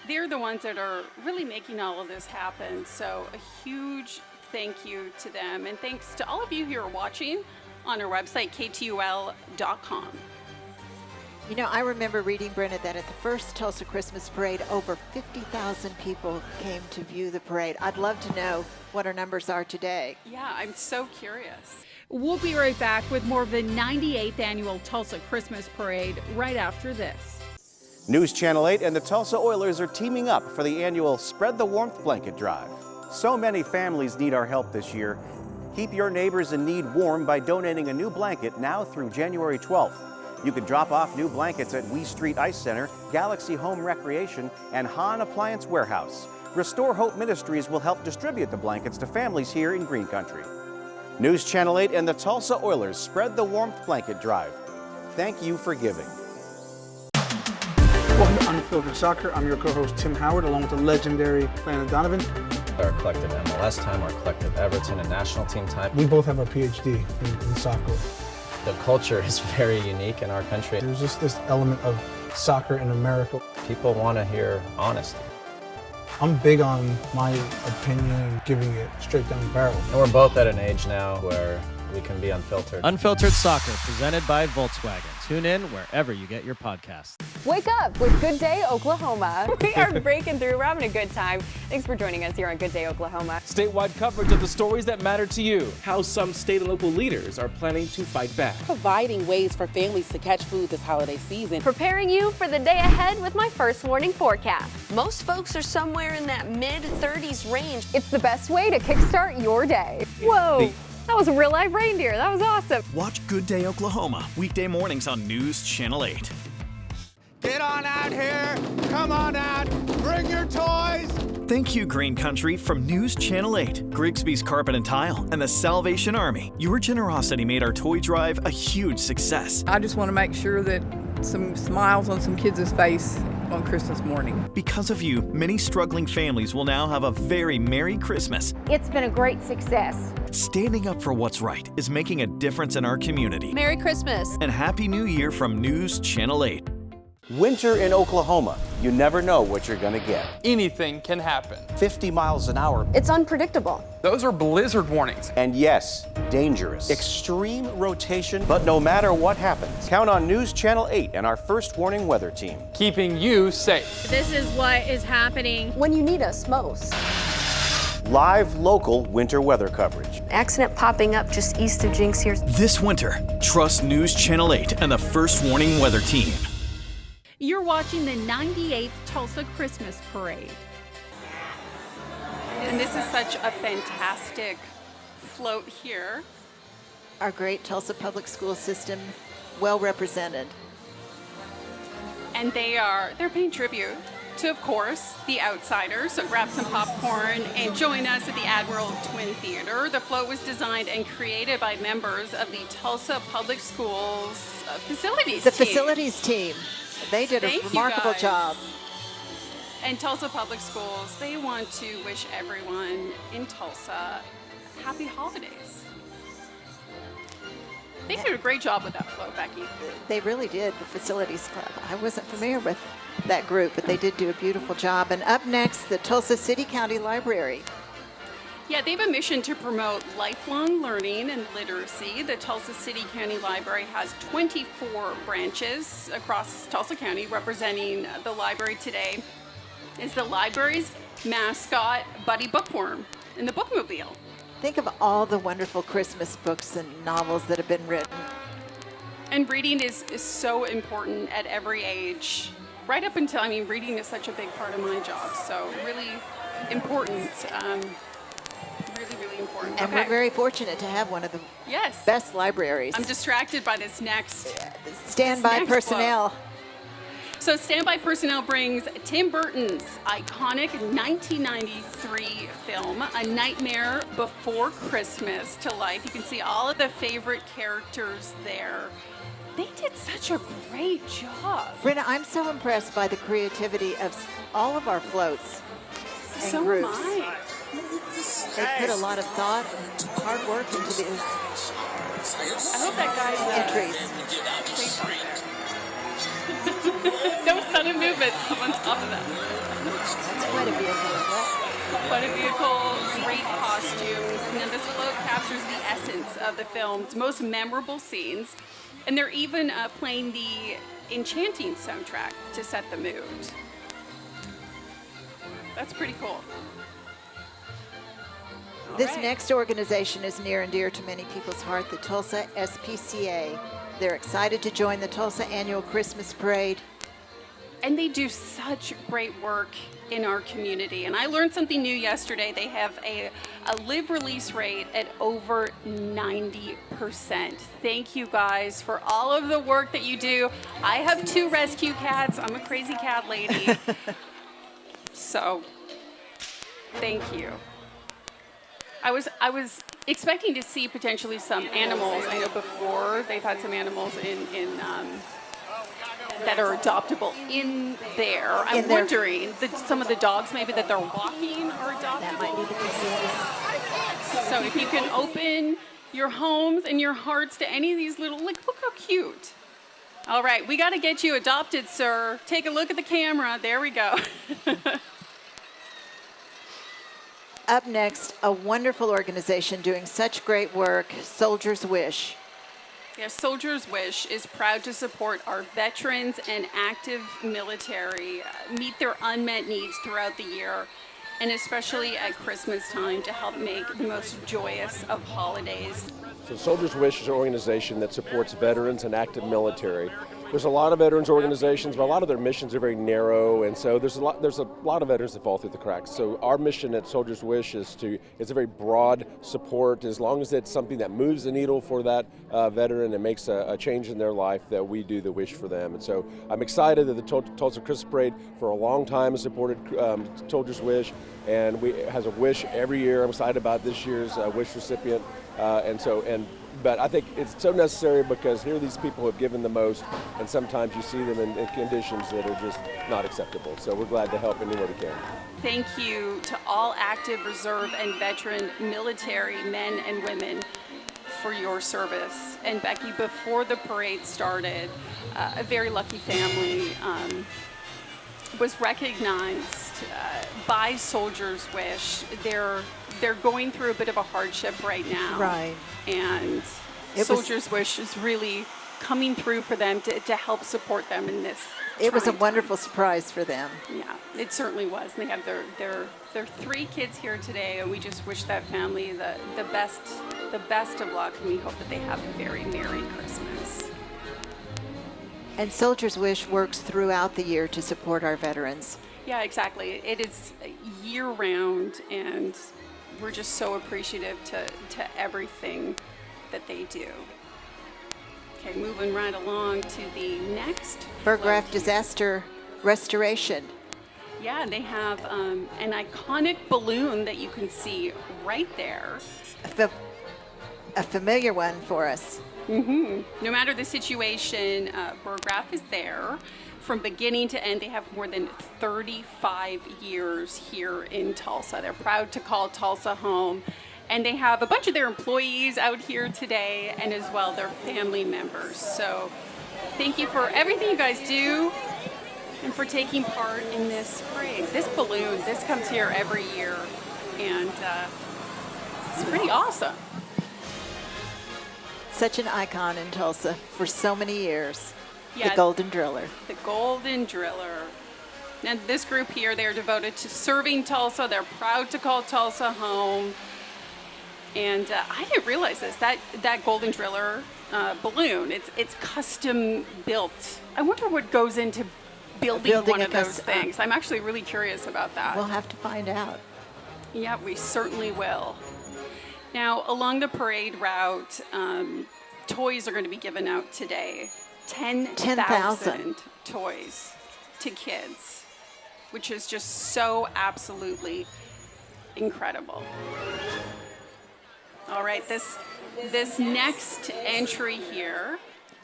They're the ones that are really making all of this happen. So a huge thank you to them. And thanks to all of you who are watching on our website, KTUL.com. You know, I remember reading, Brenna, that at the first Tulsa Christmas Parade, over 50,000 people came to view the parade. I'd love to know what our numbers are today. Yeah, I'm so curious. We'll be right back with more of the 98th annual Tulsa Christmas Parade right after this. News Channel 8 and the Tulsa Oilers are teaming up for the annual Spread the Warmth Blanket Drive. So many families need our help this year. Keep your neighbors in need warm by donating a new blanket now through January 12th. You can drop off new blankets at Wee Street Ice Center, Galaxy Home Recreation, and Hahn Appliance Warehouse. Restore Hope Ministries will help distribute the blankets to families here in Green Country. News Channel 8 and the Tulsa Oilers Spread the Warmth Blanket Drive. Thank you for giving. Welcome to Unfiltered Soccer. I'm your co-host Tim Howard, along with the legendary Landon Donovan. Our collective MLS time, our collective Everton and national team time. We both have our PhD in soccer. The culture is very unique in our country. There's just this element of soccer in America. People want to hear honesty. I'm big on my opinion and giving it straight down the barrel. And we're both at an age now where we can be unfiltered. Unfiltered Soccer, presented by Volkswagen. Tune in wherever you get your podcasts. Wake up with Good Day Oklahoma. We are breaking through. We're having a good time. Thanks for joining us here on Good Day Oklahoma. Statewide coverage of the stories that matter to you. How some state and local leaders are planning to fight back. Providing ways for families to catch food this holiday season. Preparing you for the day ahead with my first warning forecast. Most folks are somewhere in that mid-30s range. It's the best way to kickstart your day. Whoa. That was a real live reindeer. That was awesome. Watch Good Day Oklahoma, weekday mornings on News Channel 8. Get on out here. Come on out. Bring your toys. Thank you, Green Country, from News Channel 8, Grigsby's Carpet and Tile, and the Salvation Army. Your generosity made our toy drive a huge success. I just want to make sure that some smiles on some kids' face on Christmas morning. Because of you, many struggling families will now have a very Merry Christmas. It's been a great success. Standing up for what's right is making a difference in our community. Merry Christmas. And Happy New Year from News Channel 8. Winter in Oklahoma. You never know what you're going to get. Anything can happen. 50 miles an hour. It's unpredictable. Those are blizzard warnings. And yes, dangerous. Extreme rotation. But no matter what happens, count on News Channel 8 and our first warning weather team. Keeping you safe. This is what is happening when you need us most. Live local winter weather coverage. Accident popping up just east of Jinx here. This winter, trust News Channel 8 and the first warning weather team. You're watching the 98th Tulsa Christmas Parade. And this is such a fantastic float here. Our great Tulsa public school system, well represented. And they're paying tribute to, of course, the Outsiders. So grab some popcorn and join us at the Admiral Twin Theater. The float was designed and created by members of the Tulsa Public Schools facilities The team. facilities team. They did a remarkable job. And Tulsa Public Schools, they want to wish everyone in Tulsa happy holidays. They did a great job with that float, Becky. They really did, the Facilities Club. I wasn't familiar with that group, but they did do a beautiful job. And up next, the Tulsa City County Library. Yeah, they have a mission to promote lifelong learning and literacy. The Tulsa City County Library has 24 branches across Tulsa County. Representing the library today is the library's mascot, Buddy Bookworm, in the bookmobile. Think of all the wonderful Christmas books and novels that have been written. And reading is so important at every age. Right up until, reading is such a big part of my job. So really important. Really important. And we're very fortunate to have one of the best libraries. I'm distracted by this next. Standby personnel. So Standby Personnel brings Tim Burton's iconic 1993 film, A Nightmare Before Christmas, to life. You can see all of the favorite characters there. They did such a great job. Brenna, I'm so impressed by the creativity of all of our floats and so groups. Am I. They put a lot of thought and hard work into these I hope that guy's entries. safe out there. No sudden movements on top of that. That's quite a vehicle as well. Quite a vehicle, great costumes. And this float captures the essence of the film's most memorable scenes. And they're even playing the enchanting soundtrack to set the mood. That's pretty cool. This next organization is near and dear to many people's heart, the Tulsa SPCA. They're excited to join the Tulsa Annual Christmas Parade. And they do such great work in our community. And I learned something new yesterday. They have a live release rate at over 90%. Thank you guys for all of the work that you do. I have 2 rescue cats. I'm a crazy cat lady. So, thank you. I was expecting to see potentially some animals. I know before they've had some animals in that are adoptable in there. I'm wondering some of the dogs maybe that they're walking are adoptable. That might be the case. So if you can open your homes and your hearts to any of these little, look how cute. All right, we got to get you adopted, sir. Take a look at the camera. There we go. Up next, a wonderful organization doing such great work, Soldier's Wish. Yes, Soldier's Wish is proud to support our veterans and active military meet their unmet needs throughout the year, and especially at Christmas time to help make the most joyous of holidays. So Soldier's Wish is an organization that supports veterans and active military. There's a lot of veterans organizations, but a lot of their missions are very narrow, and so there's a lot of veterans that fall through the cracks. So our mission at Soldier's Wish is a very broad support. As long as it's something that moves the needle for that veteran and makes a change in their life, that we do the wish for them. And so I'm excited that the Tulsa Christmas Parade for a long time has supported Soldier's Wish, and has a wish every year. I'm excited about this year's wish recipient, But I think it's so necessary because here these people have given the most, and sometimes you see them in conditions that are just not acceptable. So we're glad to help anywhere we can. Thank you to all active, reserve, and veteran military men and women for your service. And Becky, before the parade started, a very lucky family was recognized by Soldier's Wish. They're going through a bit of a hardship right now. Right. And Soldier's Wish is really coming through for them to help support them in this. It was a wonderful surprise for them. Yeah, it certainly was. And they have their 3 kids here today, and we just wish that family the best of luck, and we hope that they have a very Merry Christmas. And Soldier's Wish works throughout the year to support our veterans. Yeah, exactly. It is year-round, and we're just so appreciative to everything that they do. Okay, moving right along to the next. Burgraff Disaster Restoration. Yeah, they have an iconic balloon that you can see right there. A familiar one for us. Mm-hmm. No matter the situation, Burgraff is there. From beginning to end, they have more than 35 years here in Tulsa. They're proud to call Tulsa home. And they have a bunch of their employees out here today, and as well their family members. So thank you for everything you guys do and for taking part in this parade. This balloon, this comes here every year, and it's pretty awesome. Such an icon in Tulsa for so many years. Yeah, the Golden Driller. The Golden Driller. And this group here, they're devoted to serving Tulsa. They're proud to call Tulsa home. And I didn't realize this, that Golden Driller balloon, it's custom built. I wonder what goes into building one of those things. I'm actually really curious about that. We'll have to find out. Yeah, we certainly will. Now, along the parade route, toys are going to be given out today. 10,000 toys to kids, which is just so absolutely incredible. All right, this next entry here.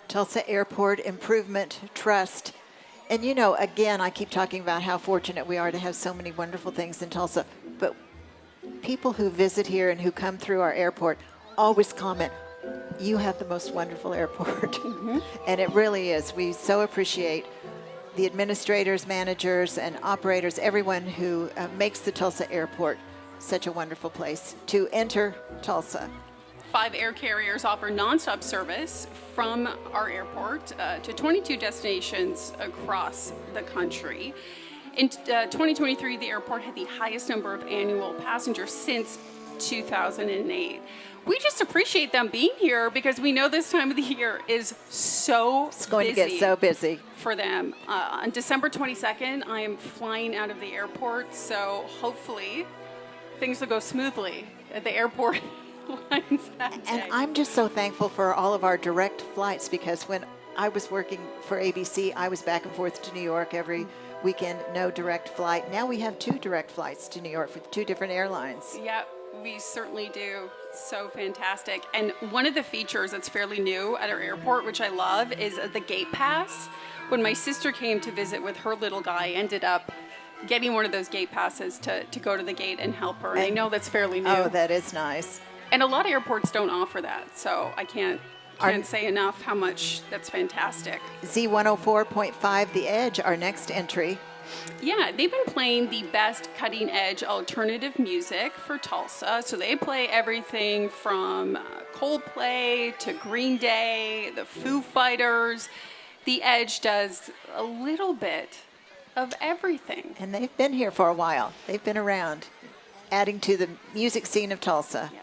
Tulsa Airport Improvement Trust. And you know, again, I keep talking about how fortunate we are to have so many wonderful things in Tulsa, but people who visit here and who come through our airport always comment, You have the most wonderful airport, and it really is. We so appreciate the administrators, managers, and operators, everyone who makes the Tulsa airport such a wonderful place to enter Tulsa. 5 air carriers offer nonstop service from our airport to 22 destinations across the country. In 2023, the airport had the highest number of annual passengers since 2008. We just appreciate them being here because we know this time of the year is so It's going busy to get so busy. for them. On December 22nd, I am flying out of the airport, so hopefully things will go smoothly at the airport lines that day. And I'm just so thankful for all of our direct flights, because when I was working for ABC, I was back and forth to New York every weekend, no direct flight. Now we have 2 direct flights to New York for 2 different airlines. Yeah, we certainly do. So fantastic. And one of the features that's fairly new at our airport, which I love, is the gate pass. When my sister came to visit with her little guy, I ended up getting one of those gate passes to go to the gate and help her. And I know that's fairly new. Oh, that is nice. And a lot of airports don't offer that, so I can't say enough how much that's fantastic. Z104.5 The Edge, our next entry. Yeah, they've been playing the best cutting edge alternative music for Tulsa. So they play everything from Coldplay to Green Day, the Foo Fighters. The Edge does a little bit of everything. And they've been here for a while. They've been around, adding to the music scene of Tulsa. Yeah.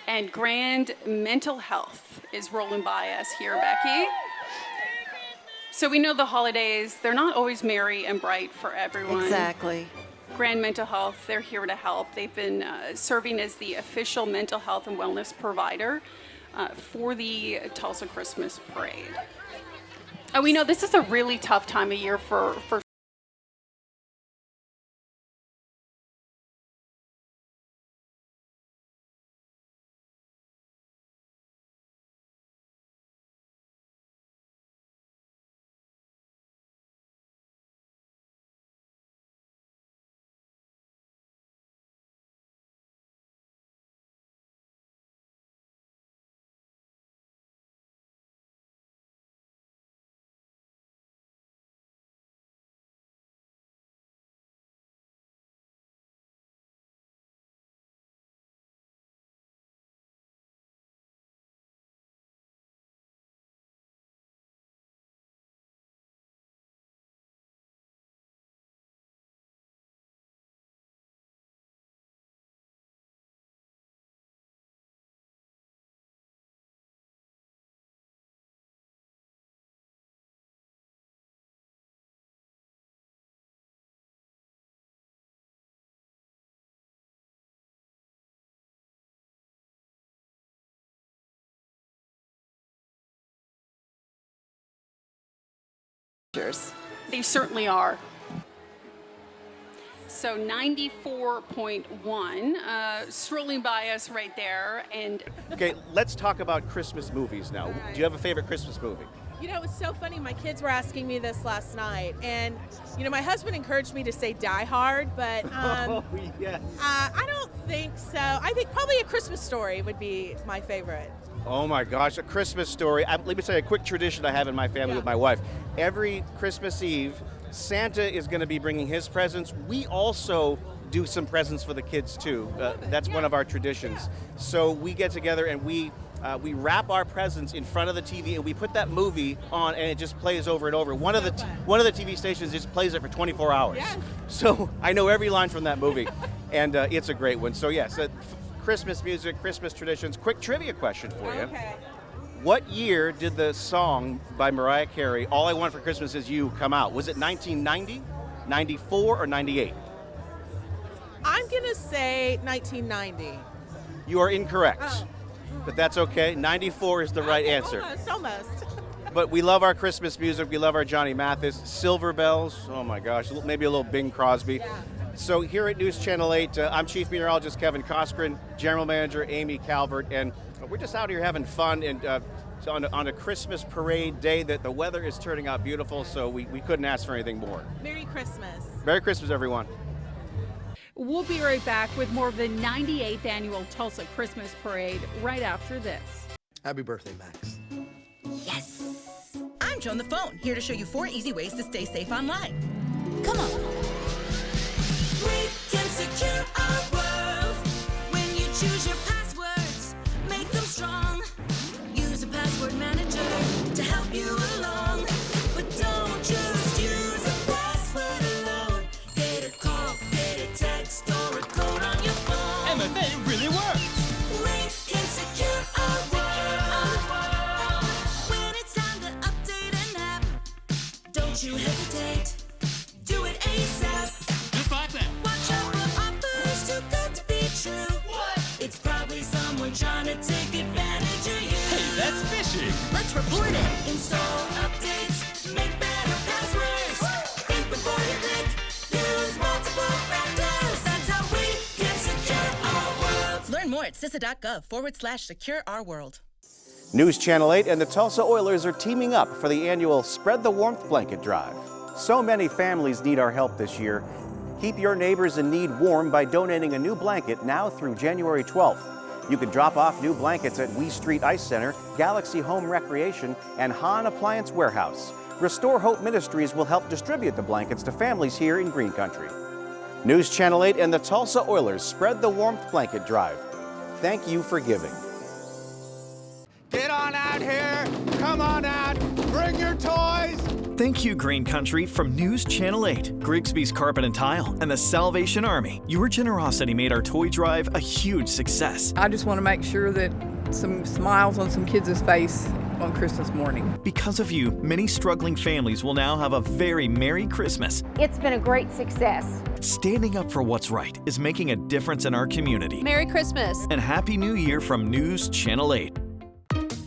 And Grand Mental Health is rolling by us here, Becky. So we know the holidays, they're not always merry and bright for everyone. Exactly. Grand Mental Health, they're here to help. They've been serving as the official mental health and wellness provider for the Tulsa Christmas Parade. And we know this is a really tough time of year for They certainly are. So 94.1, strolling by us right there. And Okay, let's talk about Christmas movies now. Do you have a favorite Christmas movie? You know, it's so funny. My kids were asking me this last night, and you know, my husband encouraged me to say Die Hard, but Oh, yes. I don't think so. I think probably A Christmas Story would be my favorite. Oh my gosh, A Christmas Story. Let me tell you a quick tradition I have in my family with my wife. Every Christmas Eve, Santa is going to be bringing his presents. We also do some presents for the kids too. That's one of our traditions. So we get together and we wrap our presents in front of the TV and we put that movie on and it just plays over and over. One of the TV stations just plays it for 24 hours. Yes. So I know every line from that movie, and it's a great one. So yes, Christmas music, Christmas traditions. Quick trivia question for you. Okay. What year did the song by Mariah Carey, All I Want for Christmas Is You, come out? Was it 1990, 94, or 98? I'm going to say 1990. You are incorrect, Oh. but that's okay. 94 is the right answer. Almost. But we love our Christmas music. We love our Johnny Mathis. Silver Bells, oh my gosh, maybe a little Bing Crosby. Yeah. So here at News Channel 8, I'm Chief Meteorologist Kevin Coskren, General Manager Amy Calvert, and we're just out here having fun and on a Christmas parade day that the weather is turning out beautiful, so we couldn't ask for anything more. Merry Christmas. Merry Christmas, everyone. We'll be right back with more of the 98th annual Tulsa Christmas Parade right after this. Happy birthday, Max. Yes! I'm Joe on the phone, here to show you 4 easy ways to stay safe online. Come on. We can secure our world when you choose your passwords. Make them strong. Use a password manager to help you along. But don't just use a password alone. Get a call, get a text, or a code on your phone. MFA really works. We can secure our world. When it's time to update an app, don't you hesitate. Do it ASAP. Just like that. Watch out for offers too good to be true. What? It's probably someone trying to take advantage of you. Hey, that's phishing. Let's report it. Install updates. Make better passwords. Think before you click. Use multiple factors. That's how we can secure our world. Learn more at CISA.gov/secure our world. News Channel 8 and the Tulsa Oilers are teaming up for the annual Spread the Warmth Blanket Drive. So many families need our help this year. Keep your neighbors in need warm by donating a new blanket now through January 12th. You can drop off new blankets at Wee Street Ice Center, Galaxy Home Recreation, and Hahn Appliance Warehouse. Restore Hope Ministries will help distribute the blankets to families here in Green Country. News Channel 8 and the Tulsa Oilers Spread the Warmth Blanket Drive. Thank you for giving. Get on out here. Come on out. Bring your toys. Thank you, Green Country, from News Channel 8, Grigsby's Carpet and Tile, and the Salvation Army. Your generosity made our toy drive a huge success. I just want to make sure that some smiles on some kids' face on Christmas morning. Because of you, many struggling families will now have a very Merry Christmas. It's been a great success. Standing up for what's right is making a difference in our community. Merry Christmas. And Happy New Year from News Channel 8.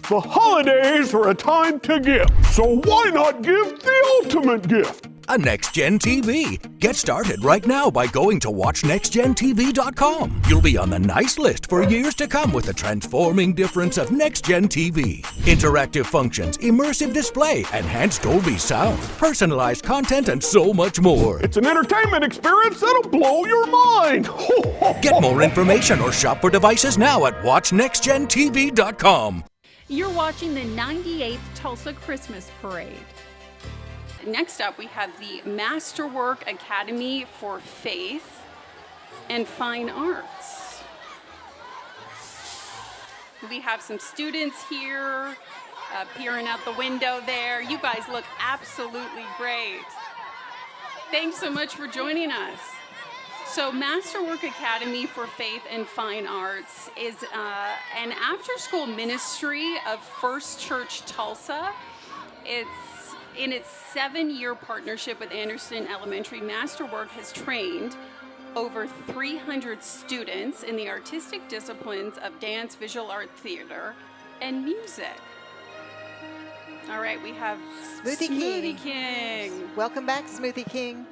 The holidays are a time to give, so why not give the ultimate gift? A Next-Gen TV. Get started right now by going to watchnextgentv.com. You'll be on the nice list for years to come with the transforming difference of Next-Gen TV. Interactive functions, immersive display, enhanced Dolby sound, personalized content, and so much more. It's an entertainment experience that'll blow your mind. Get more information or shop for devices now at watchnextgentv.com. You're watching the 98th Tulsa Christmas Parade. Next up, we have the Masterwork Academy for Faith and Fine Arts. We have some students here, peering out the window there. You guys look absolutely great. Thanks so much for joining us. So Masterwork Academy for Faith and Fine Arts is an after-school ministry of First Church Tulsa. It's in its 7-year partnership with Anderson Elementary. Masterwork has trained over 300 students in the artistic disciplines of dance, visual art, theater, and music. All right, we have Smoothie King. Welcome back, Smoothie King.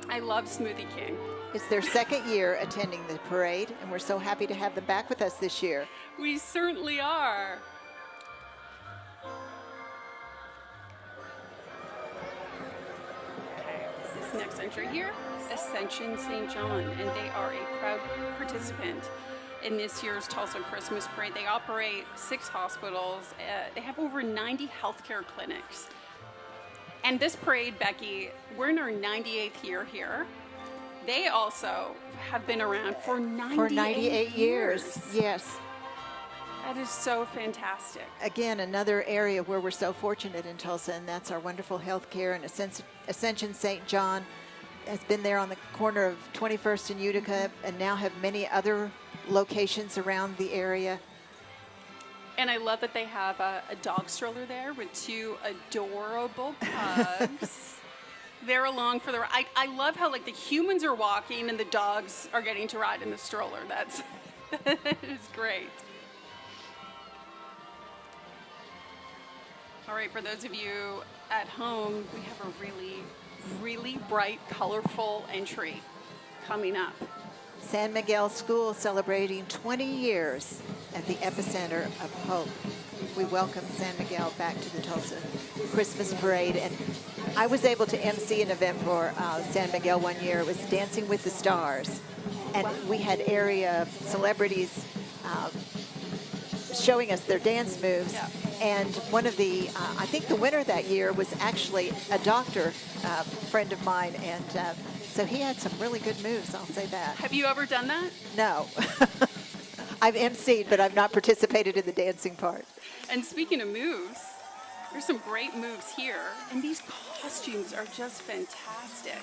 I love Smoothie King. It's their 2nd year attending the parade, and we're so happy to have them back with us this year. We certainly are. This next entry here, Ascension St. John, and they are a proud participant in this year's Tulsa Christmas Parade. They operate 6 hospitals. They have over 90 healthcare clinics. And this parade, Becky, we're in our 98th year here. They also have been around for 98 years. Yes. That is so fantastic. Again, another area where we're so fortunate in Tulsa, and that's our wonderful health care. And Ascension St. John has been there on the corner of 21st and Utica, and now have many other locations around the area. And I love that they have a dog stroller there with 2 adorable pugs. They're along for the ride. I love how like the humans are walking and the dogs are getting to ride in the stroller. That is great. All right, for those of you at home, we have a really, really bright, colorful entry coming up. San Miguel School celebrating 20 years at the epicenter of hope. We welcome San Miguel back to the Tulsa Christmas Parade. And I was able to MC an event for San Miguel one year. It was Dancing with the Stars. And we had area celebrities showing us their dance moves. Yeah. And one of the, I think the winner that year was actually a doctor, friend of mine, and so he had some really good moves, I'll say that. Have you ever done that? No. I've emceed, but I've not participated in the dancing part. And speaking of moves, there's some great moves here, and these costumes are just fantastic.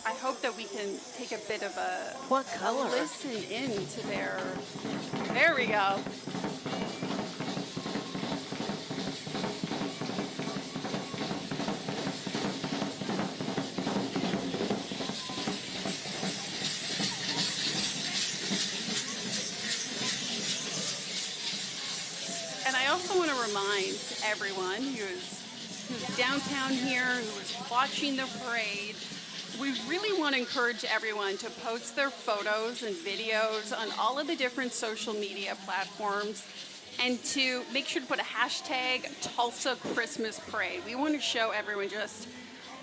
I hope that we can take a bit of a what color? Listen into their. There we go. And I also want to remind everyone who's downtown here, who is watching the parade, we really want to encourage everyone to post their photos and videos on all of the different social media platforms and to make sure to put a hashtag Tulsa Christmas Parade. We want to show everyone just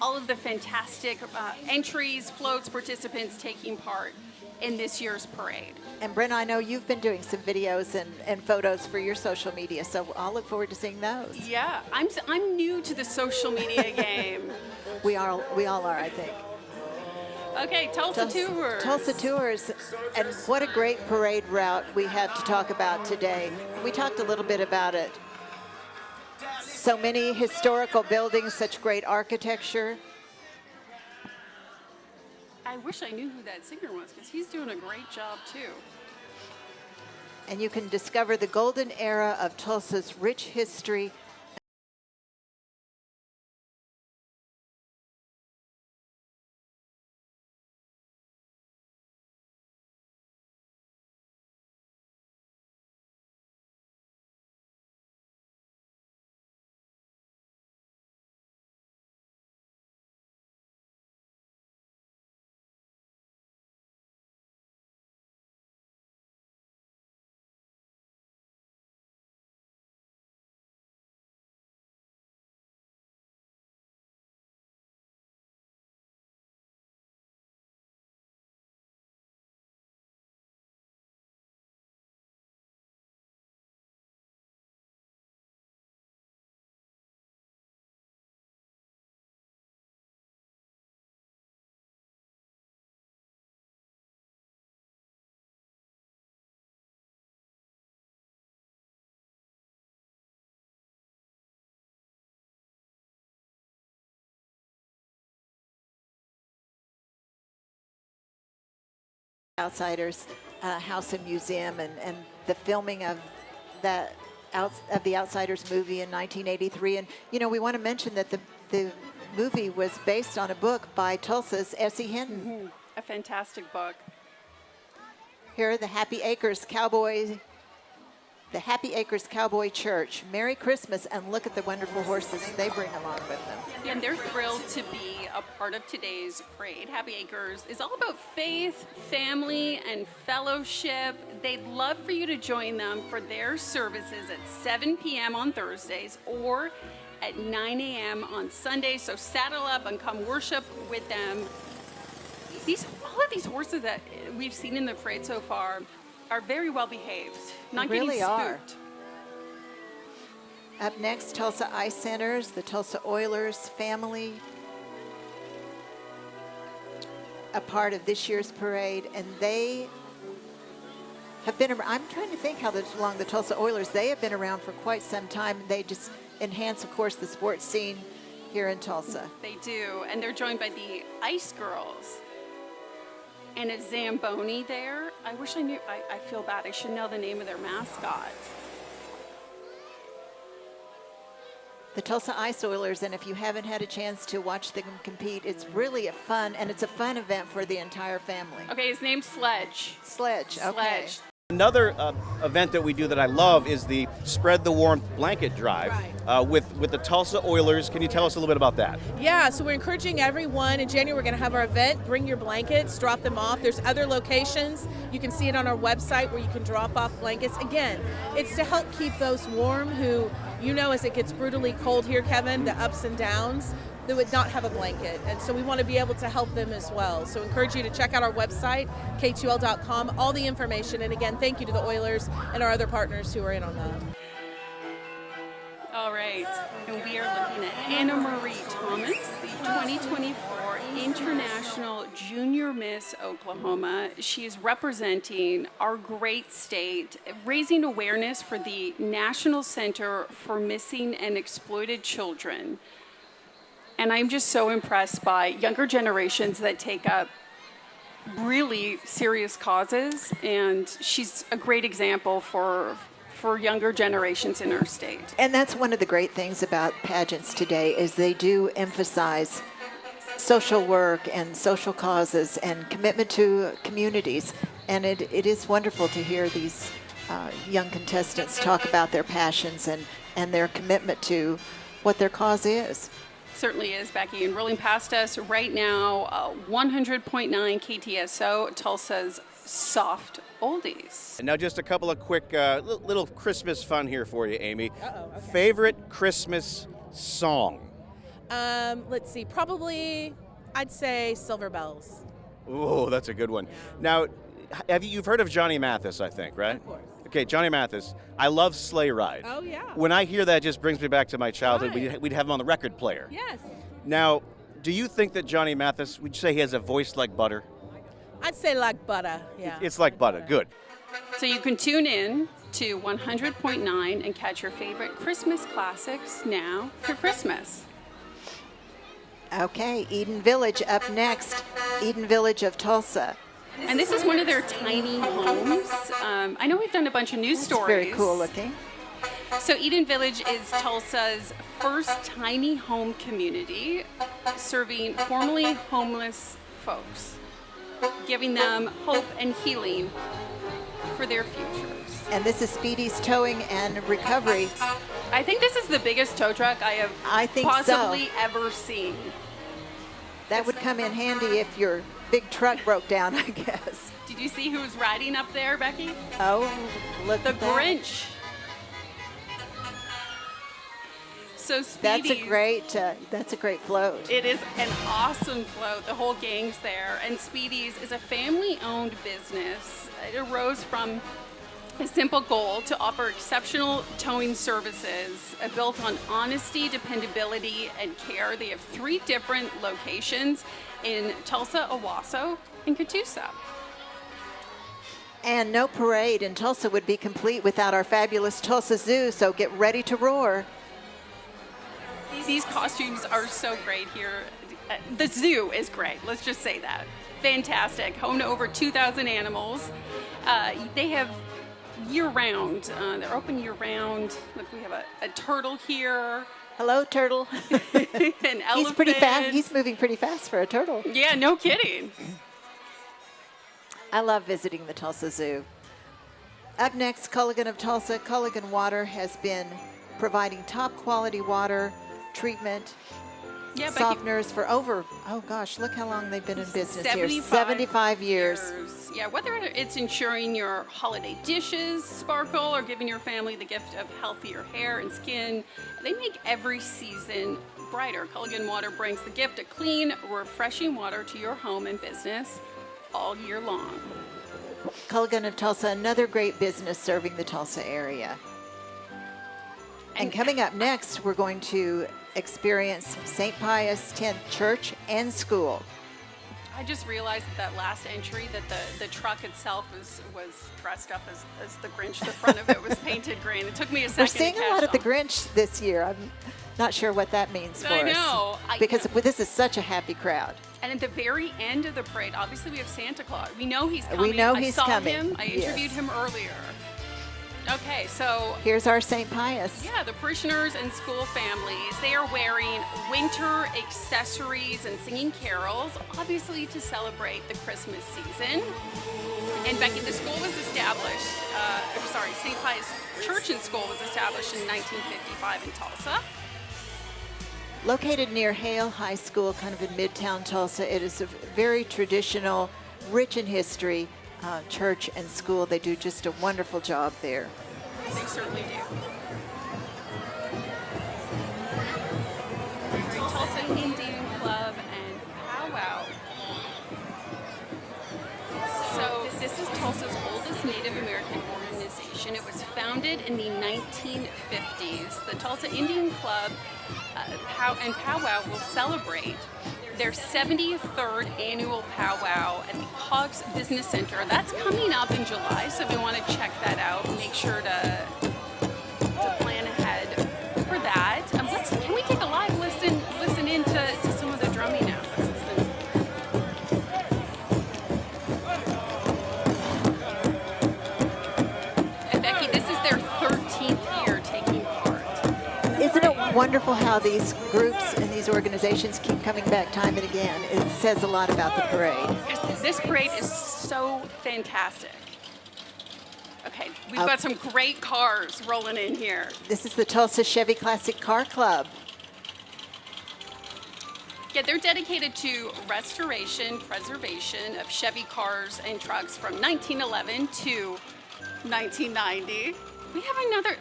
all of the fantastic entries, floats, participants taking part in this year's parade. And Brenna, I know you've been doing some videos and photos for your social media, so I'll look forward to seeing those. Yeah, I'm new to the social media game. We all are, I think. Okay, Tulsa Tours. Tulsa Tours, and what a great parade route we have to talk about today. We talked a little bit about it. So many historical buildings, such great architecture. I wish I knew who that singer was, because he's doing a great job too. And you can discover the golden era of Tulsa's rich history. Outsiders House and Museum and the filming of the Outsiders movie in 1983. And you know, we want to mention that the movie was based on a book by Tulsa's S.E. Hinton. Mm-hmm. A fantastic book. Here are the Happy Acres Cowboy Church. Merry Christmas, and look at the wonderful horses they bring along with them. And they're thrilled to be a part of today's parade. Happy Acres is all about faith, family, and fellowship. They'd love for you to join them for their services at 7 p.m. on Thursdays or at 9 a.m. on Sundays. So saddle up and come worship with them. All of these horses that we've seen in the parade so far are very well behaved, not they really getting spooked. Are. Up next, Tulsa Ice Centers, the Tulsa Oilers family, a part of this year's parade, and they have been around. I'm trying to think how long the Tulsa Oilers, they have been around for quite some time. They just enhance, of course, the sports scene here in Tulsa. They do, and they're joined by the Ice Girls. And a Zamboni there. I wish I knew, I feel bad. I should know the name of their mascot. The Tulsa Ice Oilers, and if you haven't had a chance to watch them compete, it's really a fun event for the entire family. Okay, his name's Sledge. Sledge, okay. Sledge. Another event that we do that I love is the Spread the Warmth Blanket Drive with the Tulsa Oilers. Can you tell us a little bit about that? Yeah, so we're encouraging everyone. In January, we're going to have our event. Bring your blankets, drop them off. There's other locations. You can see it on our website where you can drop off blankets. Again, it's to help keep those warm who, you know, as it gets brutally cold here, Kevin, the ups and downs. that would not have a blanket. And so we want to be able to help them as well. So encourage you to check out our website, k2l.com, all the information. And again, thank you to the Oilers and our other partners who are in on that. All right, and we are looking at Anna Marie Thomas, the 2024 International Junior Miss Oklahoma. She is representing our great state, raising awareness for the National Center for Missing and Exploited Children. And I'm just so impressed by younger generations that take up really serious causes, and she's a great example for younger generations in our state. And that's one of the great things about pageants today is they do emphasize social work and social causes and commitment to communities. And it is wonderful to hear these young contestants talk about their passions and their commitment to what their cause is. Certainly is, Becky. And rolling past us right now, 100.9 KTSO, Tulsa's Soft Oldies. And now just a couple of quick little Christmas fun here for you, Amy. Okay. Favorite Christmas song? Let's see, probably I'd say Silver Bells. Oh, that's a good one. Now, you've heard of Johnny Mathis, I think, right? Of course. Okay, Johnny Mathis. I love Sleigh Ride. Oh, yeah. When I hear that, it just brings me back to my childhood. Right. We'd have him on the record player. Yes. Now, do you think that Johnny Mathis, would you say he has a voice like butter? I'd say like butter, yeah. It's like butter. Good. So you can tune in to 100.9 and catch your favorite Christmas classics now for Christmas. Okay, Eden Village up next. Eden Village of Tulsa. And this is one of their tiny homes. I know we've done a bunch of news stories. Very cool looking. So Eden Village is Tulsa's first tiny home community, serving formerly homeless folks, giving them hope and healing for their futures. And this is Speedy's Towing and Recovery. I think this is the biggest tow truck I have possibly ever seen. That would come in handy if your big truck broke down, I guess. Did you see who's riding up there, Becky? Oh, look the at that. Grinch. So Speedy's, that's a great float. It is an awesome float. The whole gang's there. And Speedy's is a family-owned business. It arose from a simple goal to offer exceptional towing services built on honesty, dependability, and care. They have 3 different locations in Tulsa, Owasso, and Catoosa. And no parade in Tulsa would be complete without our fabulous Tulsa Zoo, so get ready to roar. These costumes are so great here. The zoo is great, let's just say that. Fantastic, home to over 2,000 animals. They have year-round, they're open year-round. Look, we have a turtle here. Hello, turtle. An elephant. He's pretty fast. He's moving pretty fast for a turtle. Yeah, no kidding. I love visiting the Tulsa Zoo. Up next, Culligan of Tulsa. Culligan Water has been providing top quality water treatment, softeners for over, oh gosh, look how long they've been in business here. 75 years. Yeah, whether it's ensuring your holiday dishes sparkle or giving your family the gift of healthier hair and skin, they make every season brighter. Culligan Water brings the gift of clean, refreshing water to your home and business all year long. Culligan of Tulsa, another great business serving the Tulsa area. And coming up next, we're going to experience St. Pius X Church and School. I just realized that last entry that the truck itself was dressed up as the Grinch. The front of it was painted green. It took me a second. We're seeing a lot of the Grinch this year. I'm not sure what that means for us. I know. Because this is such a happy crowd. And at the very end of the parade, obviously we have Santa Claus. We know he's coming. We know he's coming. I saw him. I interviewed him earlier. Okay, so here's our St. Pius. Yeah, the parishioners and school families, they are wearing winter accessories and singing carols, obviously to celebrate the Christmas season. And Becky, the school was established, St. Pius Church and School was established in 1955 in Tulsa. Located near Hale High School, kind of in Midtown Tulsa, it is a very traditional, rich in history, church and school. They do just a wonderful job there. They certainly do. Tulsa Indian Club and powwow. So this is Tulsa's oldest Native American organization. It was founded in the 1950s. The Tulsa Indian Club and powwow will celebrate their 73rd annual powwow at the Hogs Business Center. That's coming up in July, so if you want to check that out, make sure to plan ahead for that. Can we take a live listen in to some of the drumming now? Let's listen. And Becky, this is their 13th year taking part. Isn't it wonderful how these groups and these organizations keep coming back time and again? It says a lot about the parade. This parade is so fantastic. Okay, we've got some great cars rolling in here. This is the Tulsa Chevy Classic Car Club. Yeah, they're dedicated to restoration, preservation of Chevy cars and trucks from 1911 to 1990. We have another,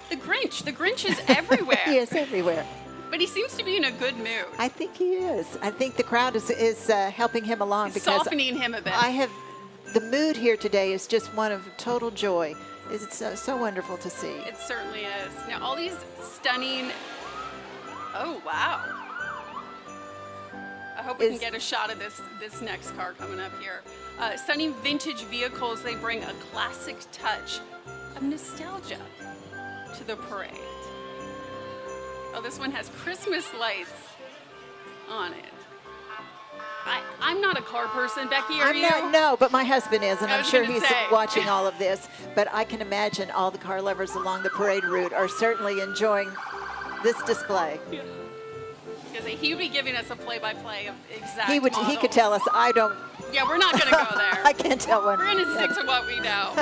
the Grinch. The Grinch is everywhere. He is everywhere. But he seems to be in a good mood. I think he is. I think the crowd is helping him along because softening him a bit. The mood here today is just one of total joy. It's so wonderful to see. It certainly is. Now, all these stunning, oh, wow. I hope we can get a shot of this next car coming up here. Stunning vintage vehicles, they bring a classic touch of nostalgia to the parade. Oh, this one has Christmas lights on it. I'm not a car person, Becky, are you? No, but my husband is, and I'm sure he's say. watching all of this. But I can imagine all the car lovers along the parade route are certainly enjoying this display. Because he would be giving us a play-by-play of exact He models. could tell us. I don't. Yeah, we're not going to go there. I can't tell one. We're going to stick to what we know.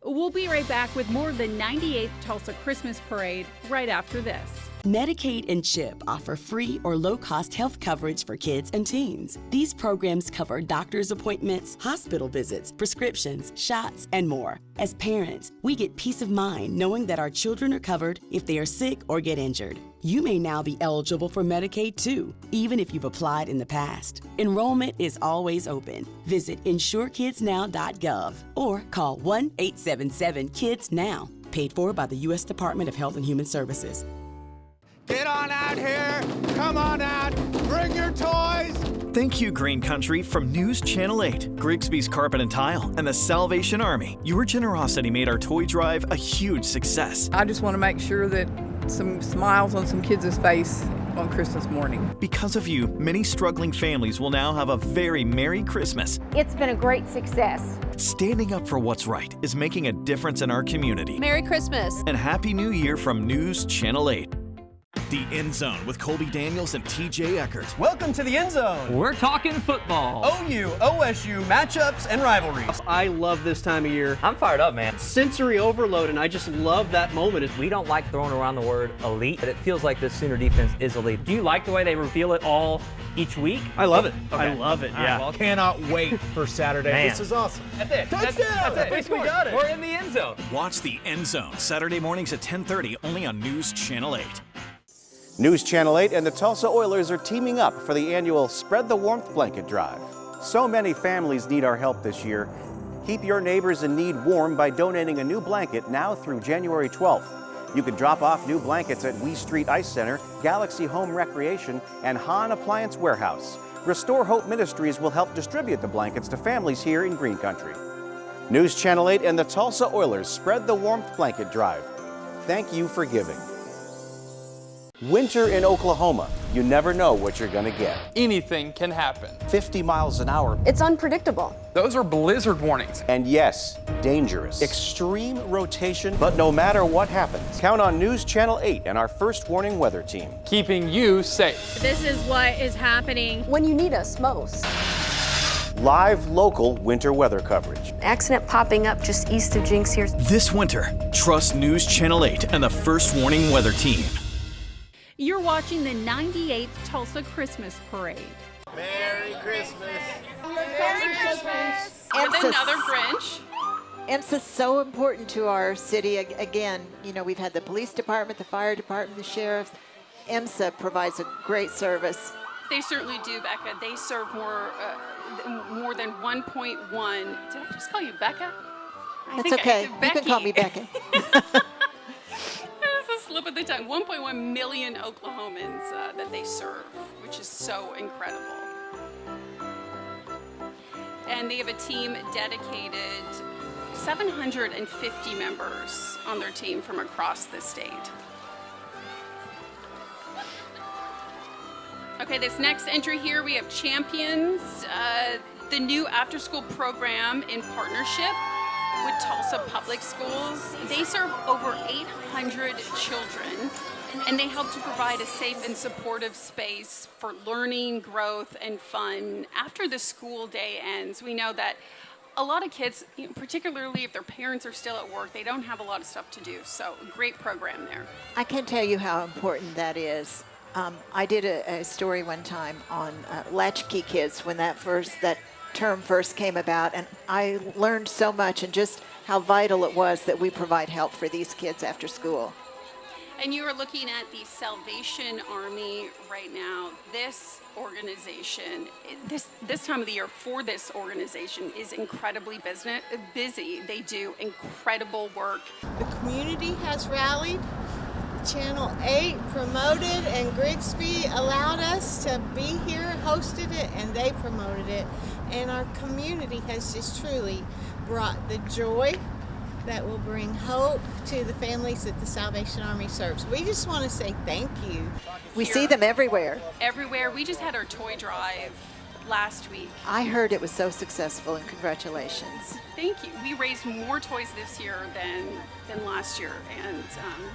We'll be right back with more of the 98th Tulsa Christmas Parade right after this. Medicaid and CHIP offer free or low-cost health coverage for kids and teens. These programs cover doctor's appointments, hospital visits, prescriptions, shots, and more. As parents, we get peace of mind knowing that our children are covered if they are sick or get injured. You may now be eligible for Medicaid too, even if you've applied in the past. Enrollment is always open. Visit insurekidsnow.gov or call 1-877-KIDS-NOW. Paid for by the U.S. Department of Health and Human Services. Get on out here. Come on out. Bring your toys. Thank you, Green Country, from News Channel 8, Grigsby's Carpet and Tile, and the Salvation Army. Your generosity made our toy drive a huge success. I just want to make sure that some smiles on some kids' face on Christmas morning. Because of you, many struggling families will now have a very Merry Christmas. It's been a great success. Standing up for what's right is making a difference in our community. Merry Christmas. And Happy New Year from News Channel 8. The End Zone with Colby Daniels and TJ Eckert. Welcome to the End Zone. We're talking football. OU, OSU, matchups, and rivalries. I love this time of year. I'm fired up, man. Sensory overload, and I just love that moment. We don't like throwing around the word elite, but it feels like this Sooner defense is elite. Do you like the way they reveal it all each week? I love it. Okay. I love it, yeah. Well, Cannot wait for Saturday. Man. This is awesome. That's it. Touchdown! That's it. We got it. We're in the end zone. Watch The End Zone Saturday mornings at 10:30 only on News Channel 8. News Channel 8 and the Tulsa Oilers are teaming up for the annual Spread the Warmth Blanket Drive. So many families need our help this year. Keep your neighbors in need warm by donating a new blanket now through January 12th. You can drop off new blankets at Wee Street Ice Center, Galaxy Home Recreation, and Hahn Appliance Warehouse. Restore Hope Ministries will help distribute the blankets to families here in Green Country. News Channel 8 and the Tulsa Oilers Spread the Warmth Blanket Drive. Thank you for giving. Winter in Oklahoma. You never know what you're going to get. Anything can happen. 50 miles an hour. It's unpredictable. Those are blizzard warnings. And yes, dangerous. Extreme rotation, but no matter what happens, count on News Channel 8 and our first warning weather team. Keeping you safe. This is what is happening when you need us most. Live local winter weather coverage. Accident popping up just east of Jinx here. This winter, trust News Channel 8 and the first warning weather team. You're watching the 98th Tulsa Christmas Parade. Merry Christmas. With another Grinch. IMSA is so important to our city. Again, you know, we've had the police department, the fire department, the sheriffs. IMSA provides a great service. They certainly do, Becca. They serve more than 1.1. Did I just call you Becca? That's okay. You can call me Becca. It's a slip of the tongue. 1.1 million Oklahomans that they serve, which is so incredible. And they have a team dedicated, 750 members on their team from across the state. Okay, this next entry here, we have Champions, the new after-school program in partnership with Tulsa Public Schools. They serve over 800 children, and they help to provide a safe and supportive space for learning, growth, and fun after the school day ends. We know that a lot of kids, particularly if their parents are still at work, they don't have a lot of stuff to do. So, great program there. I can't tell you how important that is. I did a story one time on latchkey kids when that term first came about, and I learned so much and just how vital it was that we provide help for these kids after school. And you are looking at the Salvation Army right now. This organization, this time of the year for this organization is incredibly busy. They do incredible work. The community has rallied. Channel 8 promoted, and Grigsby allowed us to be here, hosted it, and they promoted it. And our community has just truly brought the joy that will bring hope to the families that the Salvation Army serves. We just want to say thank you. We see them everywhere. Everywhere. We just had our toy drive last week. I heard it was so successful, and congratulations. Thank you. We raised more toys this year than last year, and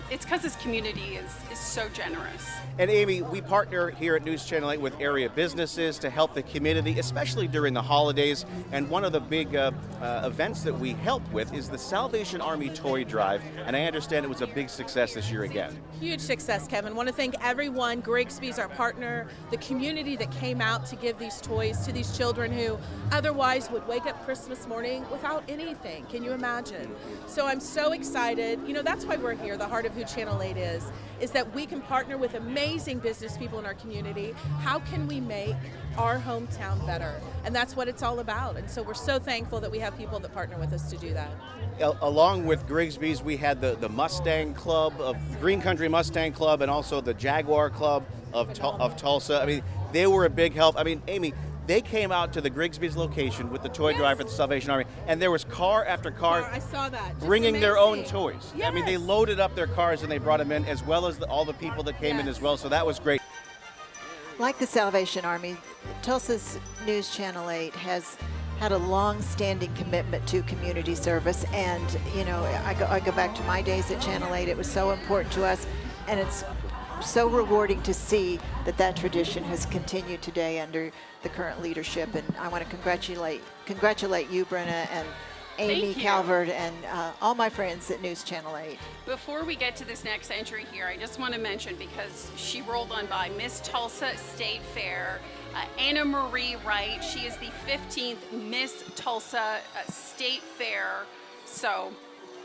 it's because this community is so generous. And Amy, we partner here at News Channel 8 with area businesses to help the community, especially during the holidays. And one of the big events that we help with is the Salvation Army Toy Drive, and I understand it was a big success this year again. Huge success, Kevin. Want to thank everyone. Grigsby's our partner, the community that came out to give these toys to these children who otherwise would wake up Christmas morning without anything. Can you imagine? So I'm so excited. You know, that's why we're here. The heart of who Channel 8 is that we can partner with amazing business people in our community. How can we make our hometown better? And that's what it's all about. And so we're so thankful that we have people that partner with us to do that. Along with Grigsby's, we had the Mustang Club, of Green Country Mustang Club, and also the Jaguar Club of Tulsa. I mean, they were a big help. I mean, Amy, they came out to the Grigsby's location with the toy drive for the Salvation Army, and there was car after car I saw that. bringing their own toys. Yes. I mean, they loaded up their cars and they brought them in, as well as all the people that came in as well, so that was great. Like the Salvation Army, Tulsa's News Channel 8 has had a long-standing commitment to community service, and you know, I go back to my days at Channel 8. It was so important to us, and it's so rewarding to see that tradition has continued today under the current leadership. And I want to congratulate you, Brenna, and Amy Calvert, and all my friends at News Channel 8. Before we get to this next entry here, I just want to mention, because she rolled on by, Miss Tulsa State Fair, Anna Marie Wright. She is the 15th Miss Tulsa State Fair. So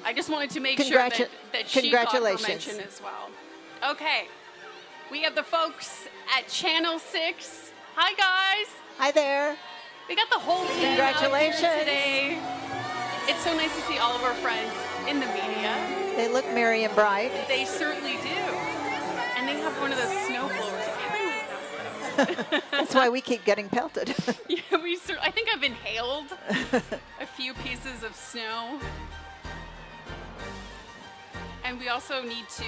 I just wanted to make sure that she got her mention as well. Okay, we have the folks at Channel 6. Hi, guys. Hi there. We got the whole team Congratulations out here today. It's so nice to see all of our friends in the media. They look merry and bright. They certainly do. And they have one of those snow blowers. Everyone has those. That's why we keep getting pelted. Yeah, I think I've inhaled a few pieces of snow. And we also need to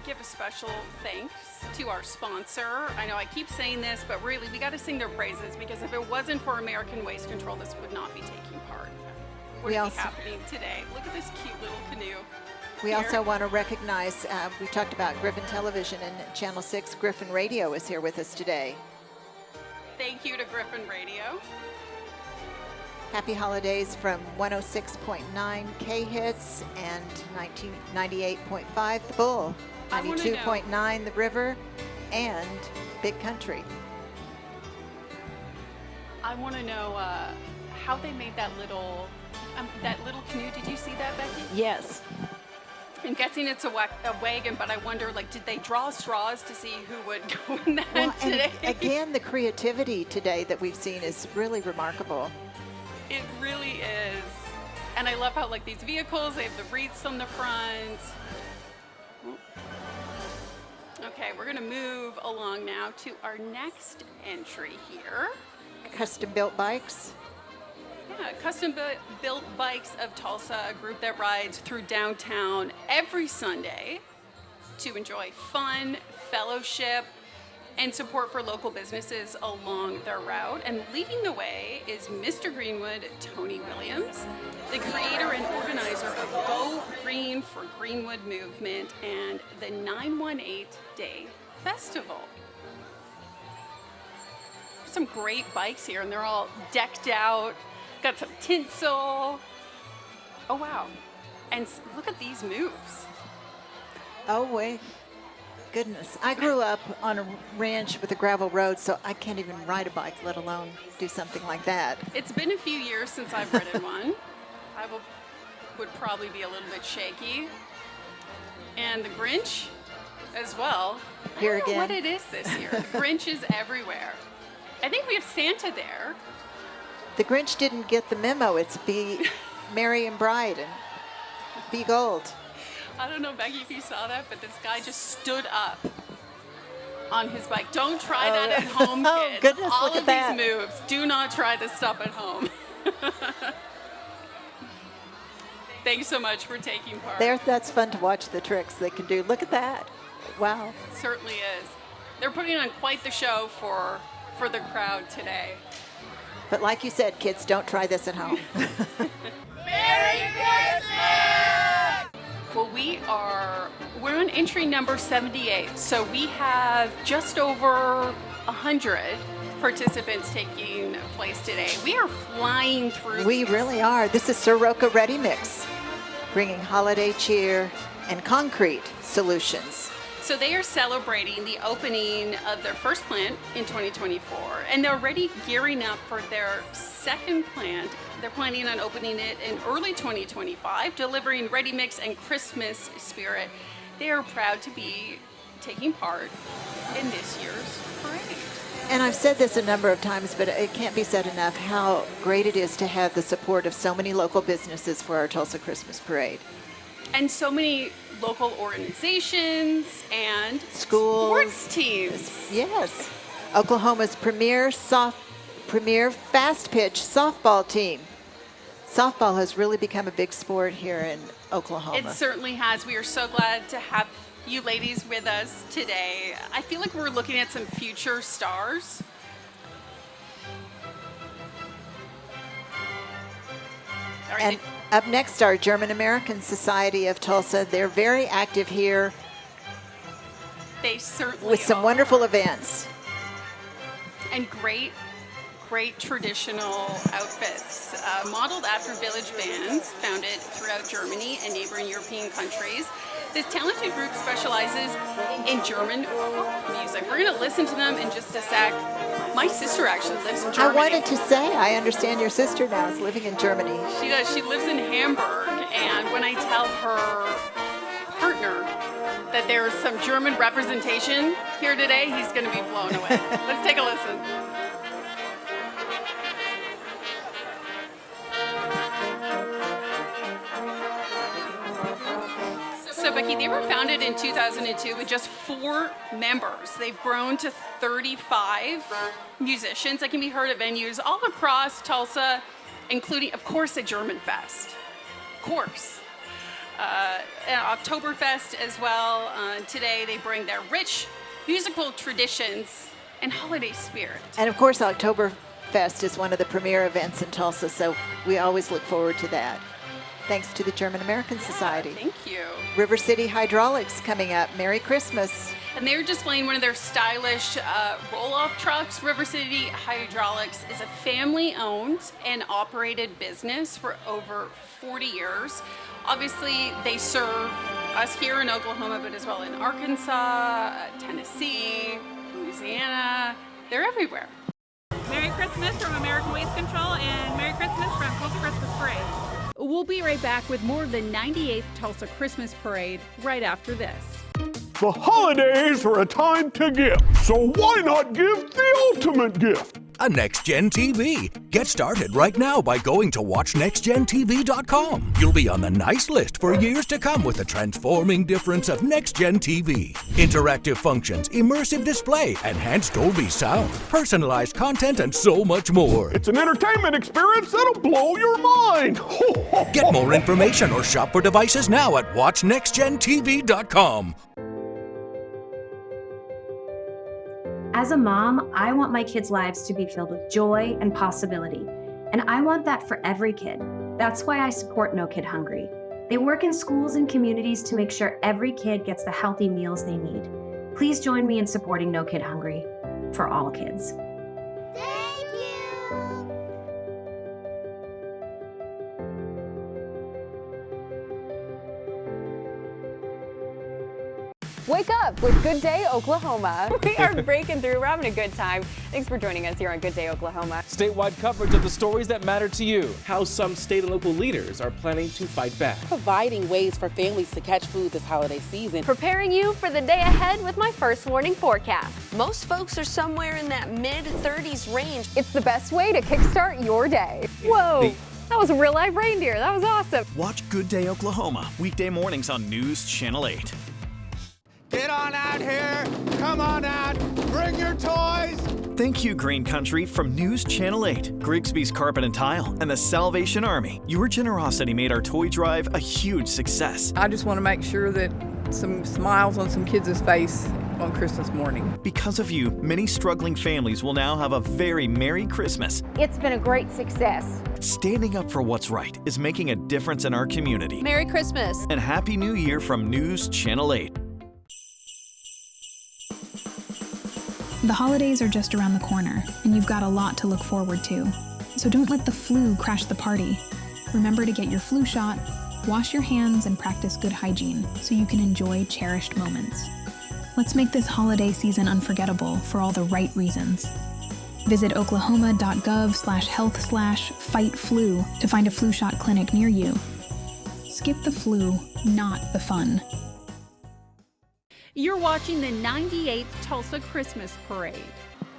give a special thanks to our sponsor. I know I keep saying this, but really we got to sing their praises, because if it wasn't for American Waste Control, this would not be taking part. What is happening today? Look at this cute little canoe. We also want to recognize, we talked about Griffin Television and Channel 6. Griffin Radio is here with us today. Thank you to Griffin Radio. Happy holidays from 106.9 K-Hits and 98.5 The Bull, 92.9 The River, and Big Country. I want to know how they made that little canoe. Did you see that, Becky? Yes. I'm guessing it's a wagon, but I wonder, like, did they draw straws to see who would go in that today? And again, the creativity today that we've seen is really remarkable. It really is. And I love how, like, these vehicles, they have the wreaths on the front. Okay, we're going to move along now to our next entry here. Custom-built bikes. Yeah, Custom-Built Bikes of Tulsa, a group that rides through downtown every Sunday to enjoy fun, fellowship, and support for local businesses along their route. And leading the way is Mr. Greenwood, Tony Williams, the creator and organizer of Go Green for Greenwood movement and the 918 Day Festival. There's some great bikes here, and they're all decked out. Got some tinsel. Oh, wow. And look at these moves. Oh, wait. Goodness. I grew up on a ranch with a gravel road, so I can't even ride a bike, let alone do something like that. It's been a few years since I've ridden one. I would probably be a little bit shaky. And the Grinch as well. Here I don't know again. what it is this year. The Grinch is everywhere. I think we have Santa there. The Grinch didn't get the memo. It's be merry and bright and be gold. I don't know, Becky, if you saw that, but this guy just stood up on his bike. Don't try that at home, kids. Oh, goodness, all look of at that. these moves. Do not try this stuff at home. Thanks so much for taking part. That's fun to watch the tricks they can do. Look at that. Wow. It certainly is. They're putting on quite the show for the crowd today. But like you said, kids, don't try this at home. Merry Christmas! Well, we're on entry number 78, so we have just over 100 participants taking place today. We are flying through. We really are. This is Soroka Ready Mix, bringing holiday cheer and concrete solutions. So they are celebrating the opening of their first plant in 2024, and they're already gearing up for their second plant. They're planning on opening it in early 2025, delivering ready mix and Christmas spirit. They are proud to be taking part in this year's parade. And I've said this a number of times, but it can't be said enough how great it is to have the support of so many local businesses for our Tulsa Christmas Parade. And so many local organizations and schools, sports teams. Yes. Oklahoma's premier fast pitch softball team. Softball has really become a big sport here in Oklahoma. It certainly has. We are so glad to have you ladies with us today. I feel like we're looking at some future stars. And up next, our German American Society of Tulsa. They're very active here. They certainly with some are. wonderful events. And great traditional outfits, modeled after village bands founded throughout Germany and neighboring European countries. This talented group specializes in German folk music. We're going to listen to them in just a sec. My sister actually lives in Germany. I wanted to say, I understand your sister now is living in Germany. She does. She lives in Hamburg, and when I tell her partner that there's some German representation here today, he's going to be blown away. Let's take a listen. So Becky, they were founded in 2002 with just 4 members. They've grown to 35 musicians that can be heard at venues all across Tulsa, including, of course, a German Fest. Of course. Oktoberfest as well. Today they bring their rich musical traditions and holiday spirit. And of course, Oktoberfest is one of the premier events in Tulsa, so we always look forward to that. Thanks to the German American Society. Thank you. River City Hydraulics coming up. Merry Christmas. And they're displaying one of their stylish roll-off trucks. River City Hydraulics is a family-owned and operated business for over 40 years. Obviously, they serve us here in Oklahoma, but as well in Arkansas, Tennessee, Louisiana. They're everywhere. Merry Christmas from American Waste Control, and Merry Christmas Tulsa Christmas Parade. We'll be right back with more of the 98th Tulsa Christmas Parade right after this. The holidays are a time to give, so why not give the ultimate gift? A Next Gen TV. Get started right now by going to watchnextgentv.com. You'll be on the nice list for years to come with the transforming difference of Next Gen TV. Interactive functions, immersive display, enhanced Dolby sound, personalized content, and so much more. It's an entertainment experience that'll blow your mind. Get more information or shop for devices now at watchnextgentv.com. As a mom, I want my kids' lives to be filled with joy and possibility, and I want that for every kid. That's why I support No Kid Hungry. They work in schools and communities to make sure every kid gets the healthy meals they need. Please join me in supporting No Kid Hungry for all kids. Wake up with Good Day Oklahoma. We are breaking through. We're having a good time. Thanks for joining us here on Good Day Oklahoma. Statewide coverage of the stories that matter to you. How some state and local leaders are planning to fight back. Providing ways for families to catch food this holiday season. Preparing you for the day ahead with my first warning forecast. Most folks are somewhere in that mid-30s range. It's the best way to kickstart your day. Whoa, that was a real live reindeer. That was awesome. Watch Good Day Oklahoma weekday mornings on News Channel 8. Get on out here. Come on out. Bring your toys. Thank you, Green Country, from News Channel 8, Grigsby's Carpet and Tile, and the Salvation Army. Your generosity made our toy drive a huge success. I just want to make sure that some smiles on some kids' face on Christmas morning. Because of you, many struggling families will now have a very Merry Christmas. It's been a great success. Standing up for what's right is making a difference in our community. Merry Christmas. And Happy New Year from News Channel 8. The holidays are just around the corner, and you've got a lot to look forward to. So don't let the flu crash the party. Remember to get your flu shot, wash your hands, and practice good hygiene so you can enjoy cherished moments. Let's make this holiday season unforgettable for all the right reasons. Visit oklahoma.gov/health/fight-flu to find a flu shot clinic near you. Skip the flu, not the fun. You're watching the 98th Tulsa Christmas Parade.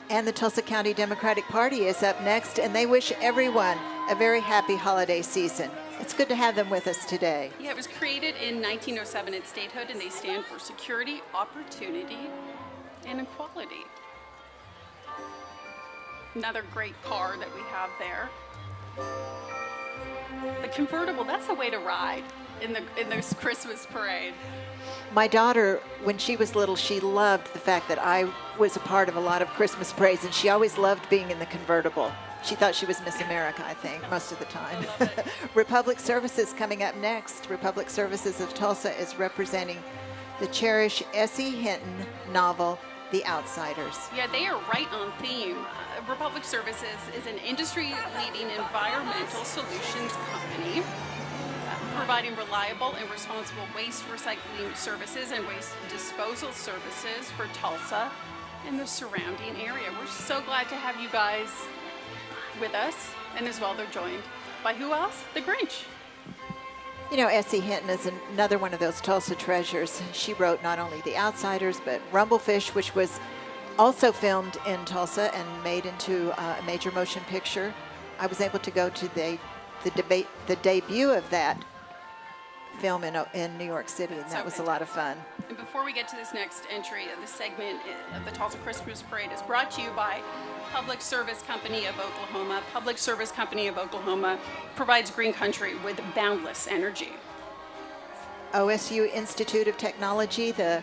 And the Tulsa County Democratic Party is up next, and they wish everyone a very happy holiday season. It's good to have them with us today. Yeah, it was created in 1907 at statehood, and they stand for security, opportunity, and equality. Another great car that we have there. The convertible, that's the way to ride in this Christmas parade. My daughter, when she was little, she loved the fact that I was a part of a lot of Christmas parades, and she always loved being in the convertible. She thought she was Miss America, I think, most of the time. Republic Services coming up next. Republic Services of Tulsa is representing the cherished S.E. Hinton novel, The Outsiders. Yeah, they are right on theme. Republic Services is an industry-leading environmental solutions company providing reliable and responsible waste recycling services and waste disposal services for Tulsa and the surrounding area. We're so glad to have you guys with us, and as well they're joined by who else? The Grinch. You know, S.E. Hinton is another one of those Tulsa treasures. She wrote not only The Outsiders, but Rumblefish, which was also filmed in Tulsa and made into a major motion picture. I was able to go to the debut of that film in New York City, and that was a lot of fun. And before we get to this next entry, this segment of the Tulsa Christmas Parade is brought to you by Public Service Company of Oklahoma. Public Service Company of Oklahoma provides Green Country with boundless energy. OSU Institute of Technology, the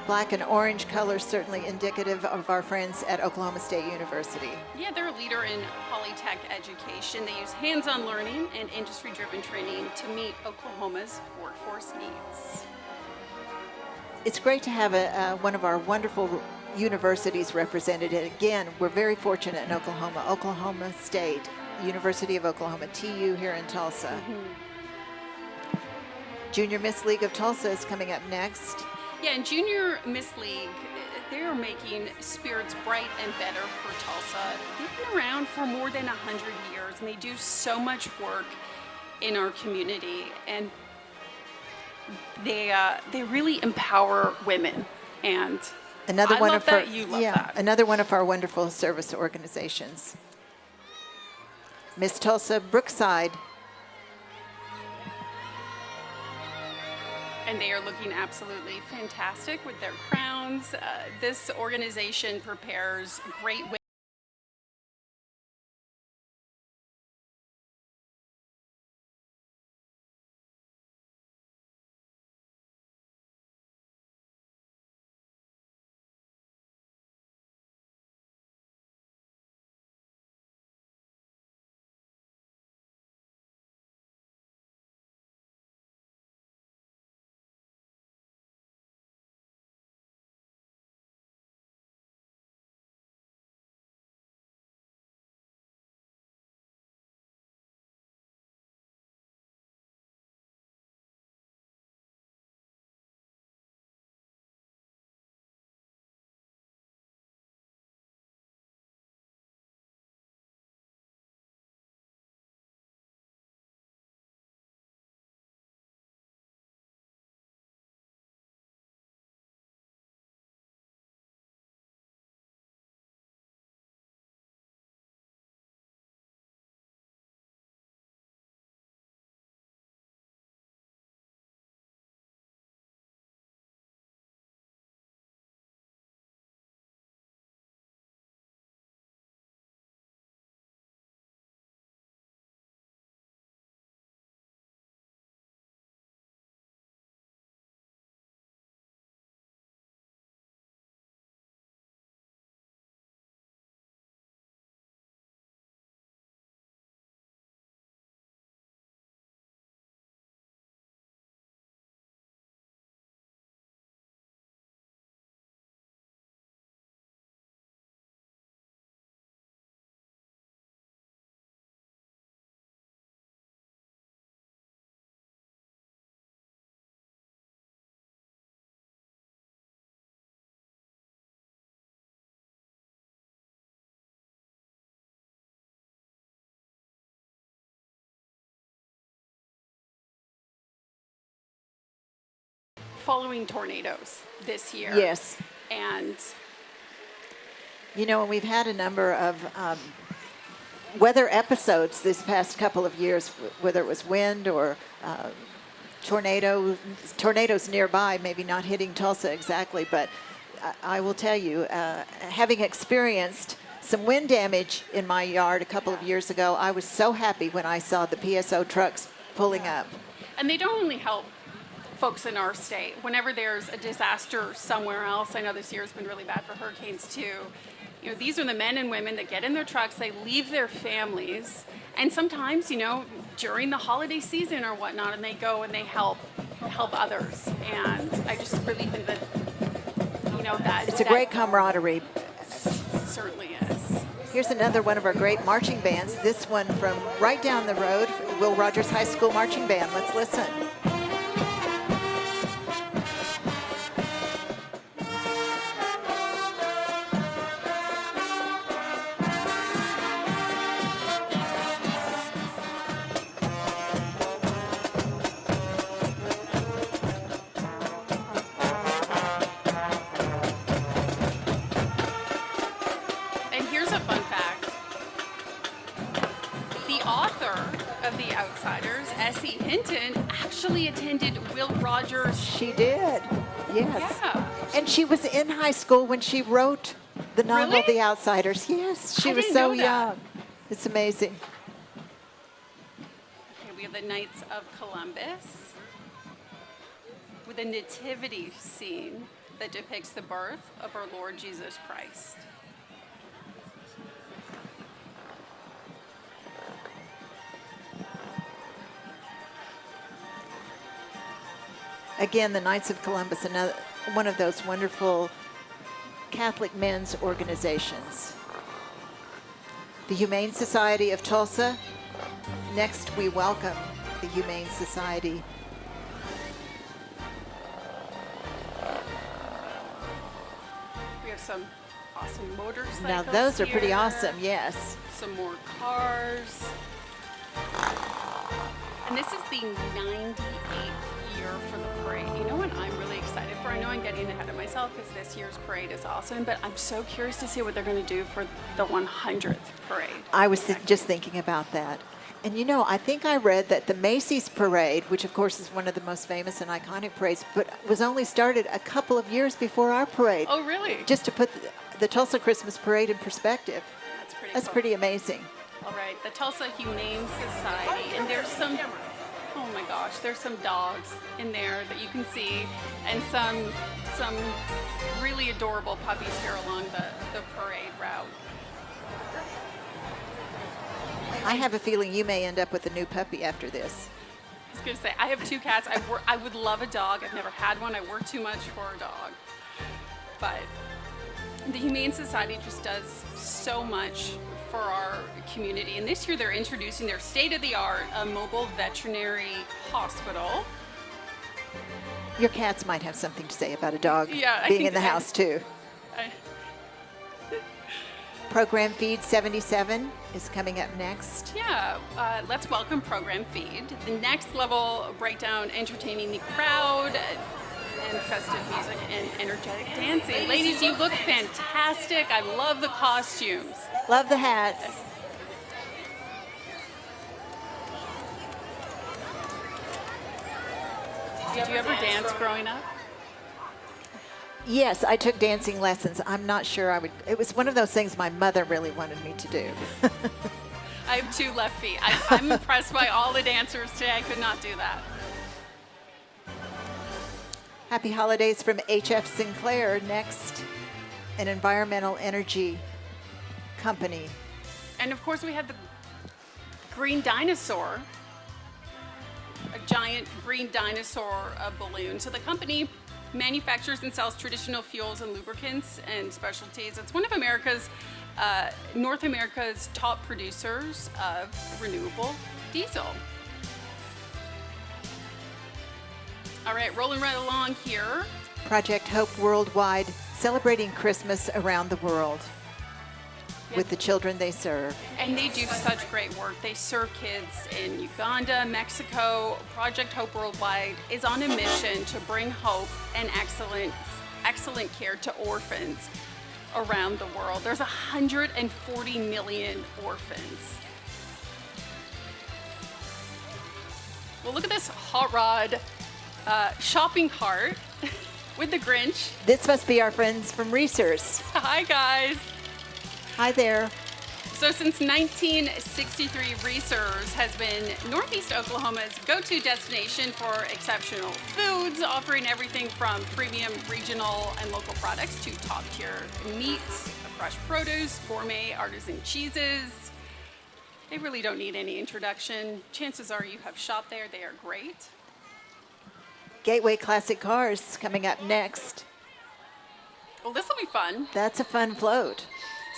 black and orange color certainly indicative of our friends at Oklahoma State University. Yeah, they're a leader in polytech education. They use hands-on learning and industry-driven training to meet Oklahoma's workforce needs. It's great to have one of our wonderful universities represented. And again, we're very fortunate in Oklahoma. Oklahoma State, University of Oklahoma, TU here in Tulsa. Mm-hmm. Junior Miss League of Tulsa is coming up next. Yeah, and Junior Miss League, They are making spirits bright and better for Tulsa. They've been around for more than 100 years, and they do so much work in our community. And they really empower women. And Another I one love of our, that. You love yeah, that. another one of our wonderful service organizations. Miss Tulsa Brookside. And they are looking absolutely fantastic with their crowns. This organization prepares great women. Following tornadoes this year. Yes. And You know, we've had a number of weather episodes this past couple of years, whether it was wind or tornadoes nearby, maybe not hitting Tulsa exactly, but I will tell you, having experienced some wind damage in my yard a couple of years ago, I was so happy when I saw the PSO trucks pulling up. And they don't only help folks in our state. Whenever there's a disaster somewhere else, I know this year has been really bad for hurricanes too. You know, these are the men and women that get in their trucks, they leave their families, and sometimes, you know, during the holiday season or whatnot, and they go and they help others. And I just really think that, you know, that it's a great camaraderie. Certainly is. Here's another one of our great marching bands. This one from right down the road, Will Rogers High School Marching Band. Let's listen. She did, yes. Yeah. And she was in high school when she wrote the novel, Really? The Outsiders. Yes, she I was didn't so know that. young. It's amazing. Okay, we have the Knights of Columbus with a nativity scene that depicts the birth of our Lord Jesus Christ. Again, the Knights of Columbus, another one of those wonderful Catholic men's organizations. The Humane Society of Tulsa. Next, we welcome the Humane Society. some awesome motorcycles. Now those are pretty here. awesome, yes. Some more cars. And this is the 98th year for the parade. You know what I'm really excited for? I know I'm getting ahead of myself because this year's parade is awesome, but I'm so curious to see what they're going to do for the 100th parade. I was just thinking about that. And you know, I think I read that the Macy's parade, which of course is one of the most famous and iconic parades, but was only started a couple of years before our parade. Oh, really? Just to put the Tulsa Christmas Parade in perspective. That's cool. pretty amazing. All right, the Tulsa Humane Society, and there's some, oh my gosh, there's some dogs in there that you can see, and some really adorable puppies here along the parade route. I have a feeling you may end up with a new puppy after this. I was going to say, I have 2 cats. I would love a dog. I've never had one. I work too much for a dog. But the Humane Society just does so much for our community. And this year they're introducing their state-of-the-art mobile veterinary hospital. Your cats might have something to say about a dog Yeah, being in the house too. I, Program Feed 77 is coming up next. Yeah, let's welcome Program Feed. The next level breakdown, entertaining the crowd, and festive music and energetic dancing. Ladies, you look fantastic. I love the costumes. Love the hats. Did you ever dance growing up? Yes, I took dancing lessons. I'm not sure I would. It was one of those things my mother really wanted me to do. I have 2 left feet. I'm impressed by all the dancers today. I could not do that. Happy holidays from HF Sinclair. Next, an environmental energy company. And of course, we had the green dinosaur, a giant green dinosaur balloon. So the company manufactures and sells traditional fuels and lubricants and specialties. It's one of North America's top producers of renewable diesel. All right, rolling right along here. Project Hope Worldwide, celebrating Christmas around the world with the children they serve. And they do such great work. They serve kids in Uganda, Mexico. Project Hope Worldwide is on a mission to bring hope and excellent care to orphans around the world. There's 140 million orphans. Well, look at this hot rod shopping cart with the Grinch. This must be our friends from Research. Hi, guys. Hi there. So since 1963, Reese's has been Northeast Oklahoma's go-to destination for exceptional foods, offering everything from premium regional and local products to top-tier meats, fresh produce, gourmet artisan cheeses. They really don't need any introduction. Chances are you have shopped there. They are great. Gateway Classic Cars coming up next. Well, this will be fun. That's a fun float.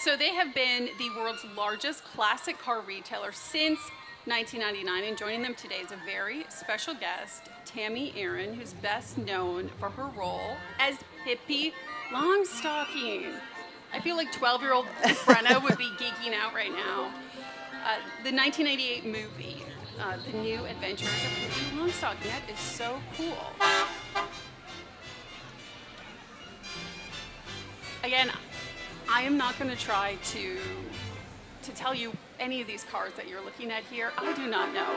So they have been the world's largest classic car retailer since 1999, and joining them today is a very special guest, Tammy Aaron, who's best known for her role as Pippi Longstocking. I feel like 12-year-old Brenna would be geeking out right now. The 1988 movie, The New Adventures of Pippi Longstocking. That is so cool. Again, I am not going to try to tell you any of these cars that you're looking at here. I do not know,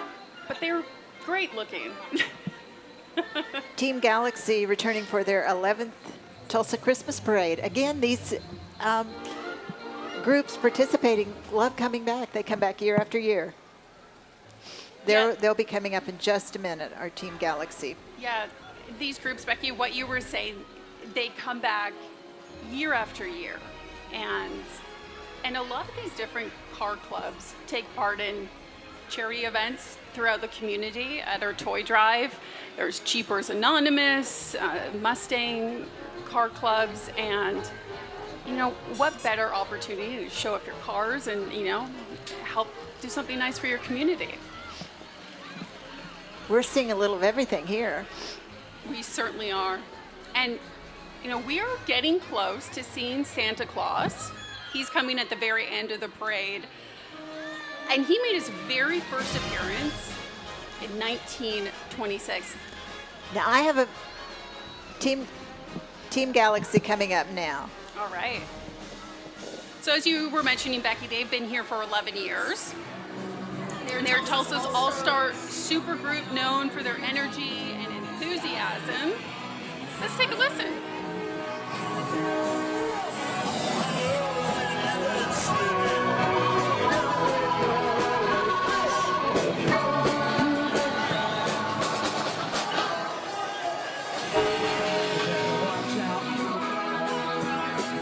but they're great looking. Team Galaxy returning for their 11th Tulsa Christmas Parade. Again, these groups participating love coming back. They come back year after year. They'll be coming up in just a minute, our Team Galaxy. Yeah, these groups, Becky, what you were saying, they come back year after year. And a lot of these different car clubs take part in charity events throughout the community at our toy drive. There's Cheapers Anonymous, Mustang car clubs, and you know, what better opportunity to show up your cars and, you know, help do something nice for your community. We're seeing a little of everything here. We certainly are. And You know, we are getting close to seeing Santa Claus. He's coming at the very end of the parade. And he made his very first appearance in 1926. Now I have a Team Galaxy coming up now. All right. So as you were mentioning, Becky, they've been here for 11 years. They're Tulsa's all-star supergroup known for their energy and enthusiasm. Let's take a listen.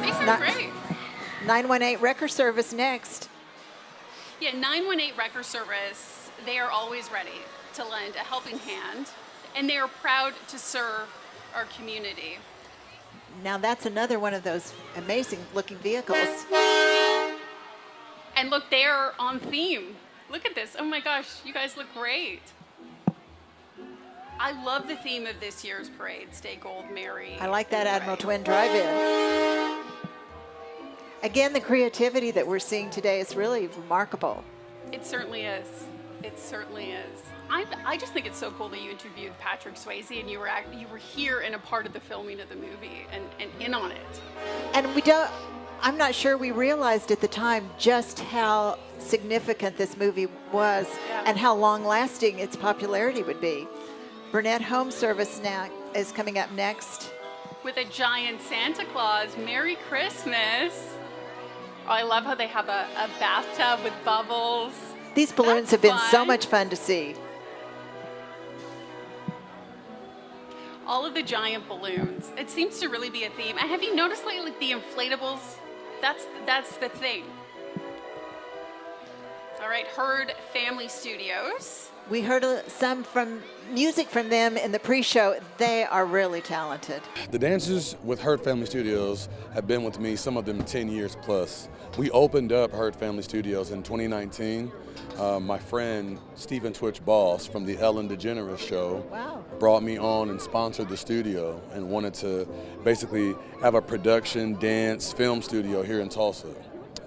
They sound great. 918 Wrecker Service next. Yeah, 918 Wrecker Service, they are always ready to lend a helping hand, and they are proud to serve our community. Now that's another one of those amazing looking vehicles. And look, they're on theme. Look at this. Oh my gosh, you guys look great. I love the theme of this year's parade, Stay Gold, Merry. I like that Admiral Twin Drive-In. Again, the creativity that we're seeing today is really remarkable. It certainly is. It certainly is. I just think it's so cool that you interviewed Patrick Swayze and you were here in a part of the filming of the movie and in on it. And I'm not sure we realized at the time just how significant this movie was and how long-lasting its popularity would be. Burnett Home Service now is coming up next. With a giant Santa Claus. Merry Christmas. Oh, I love how they have a bathtub with bubbles. These balloons have been so much fun to see. All of the giant balloons. It seems to really be a theme. And have you noticed lately the inflatables? That's the thing. All right, Herd Family Studios. We heard some music from them in the pre-show. They are really talented. The dancers with Herd Family Studios have been with me, some of them 10 years plus. We opened up Herd Family Studios in 2019. My friend Stephen Twitch Boss from the Ellen DeGeneres show brought me on and sponsored the studio and wanted to basically have a production, dance, film studio here in Tulsa.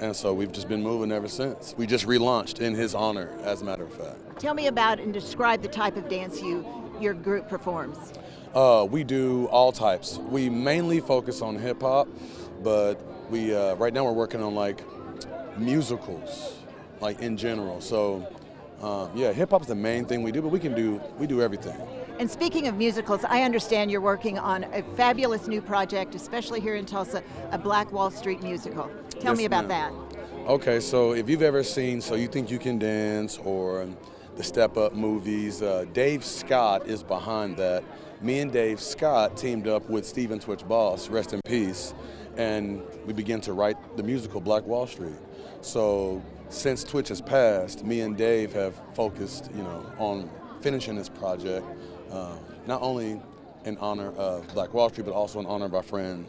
And so we've just been moving ever since. We just relaunched in his honor, as a matter of fact. Tell me about and describe the type of dance your group performs. We do all types. We mainly focus on hip hop, but we right now we're working on like musicals, like in general. So yeah, hip hop is the main thing we do, but we do everything. And speaking of musicals, I understand you're working on a fabulous new project, especially here in Tulsa, a Black Wall Street musical. Tell me about that. Okay, so if you've ever seen So You Think You Can Dance or the Step Up movies, Dave Scott is behind that. Me and Dave Scott teamed up with Stephen Twitch Boss, rest in peace, and we began to write the musical Black Wall Street. So since Twitch has passed, me and Dave have focused, on finishing this project, not only in honor of Black Wall Street, but also in honor of our friend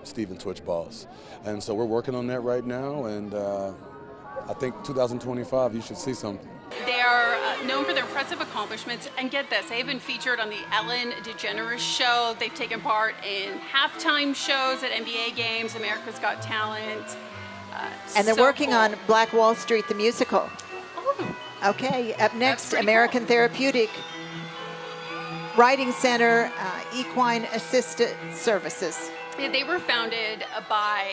Stephen Twitch Boss. And so we're working on that right now, and I think 2025 you should see something. They are known for their impressive accomplishments, and get this, they've been featured on the Ellen DeGeneres show. They've taken part in halftime shows at NBA games, America's Got Talent. And they're working on Black Wall Street, the musical. Oh. Okay, up next, American Therapeutic Writing Center, Equine Assisted Services. They were founded by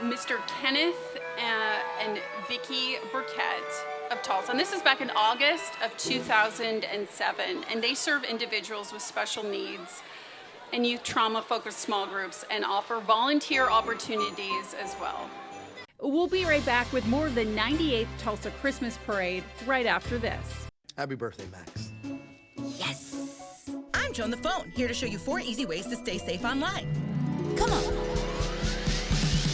Mr. Kenneth and Vicki Burkett of Tulsa. And this is back in August of 2007. And they serve individuals with special needs and youth trauma-focused small groups and offer volunteer opportunities as well. We'll be right back with more of the 98th Tulsa Christmas Parade right after this. Happy birthday, Max. Yes! I'm Joan the Phone, here to show you 4 easy ways to stay safe online. Come on.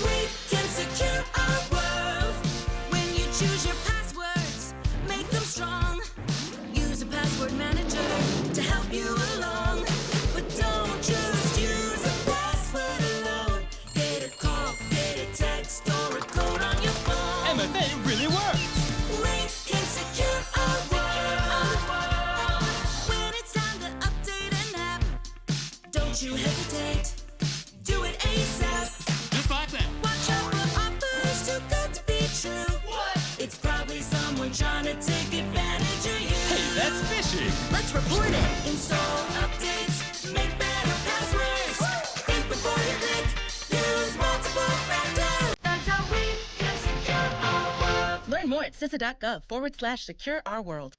We can secure our world when you choose your passwords. Make them strong. Use a password manager to help you along. But don't just use a password alone. Get a call, get a text, or a code on your phone. MFA really works. We can secure our world. When it's time to update an app, don't you hesitate. Learn more at CISA.gov/secure our world.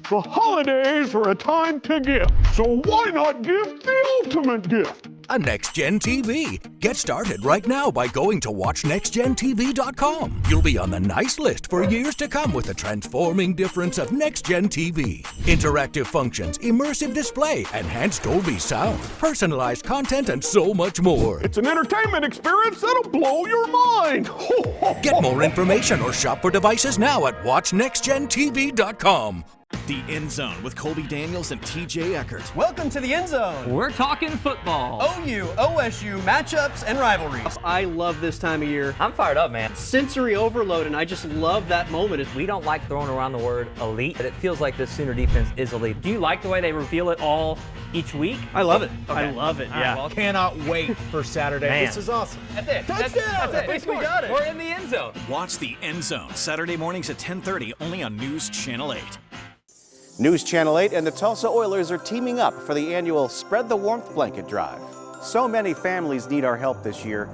The holidays are a time to give, so why not give the ultimate gift? A Next Gen TV. Get started right now by going to watchnextgentv.com. You'll be on the nice list for years to come with the transforming difference of Next Gen TV. Interactive functions, immersive display, enhanced Dolby sound, personalized content, and so much more. It's an entertainment experience that'll blow your mind. Get more information or shop for devices now at watchnextgentv.com. The End Zone with Colby Daniels and TJ Eckert. Welcome to the End Zone. We're talking football. OU, OSU, matchups, and rivalries. I love this time of year. I'm fired up, man. Sensory overload, and I just love that moment. We don't like throwing around the word elite, but it feels like this Sooner defense is elite. Do you like the way they reveal it all each week? I love it. Okay. I love it, yeah. Well, cannot wait for Saturday. Man. This is awesome. That's it. Touchdown! That's it. We got it. We're in the End Zone. Watch the End Zone Saturday mornings at 10:30 only on News Channel 8. News Channel 8 and the Tulsa Oilers are teaming up for the annual Spread the Warmth Blanket Drive. So many families need our help this year.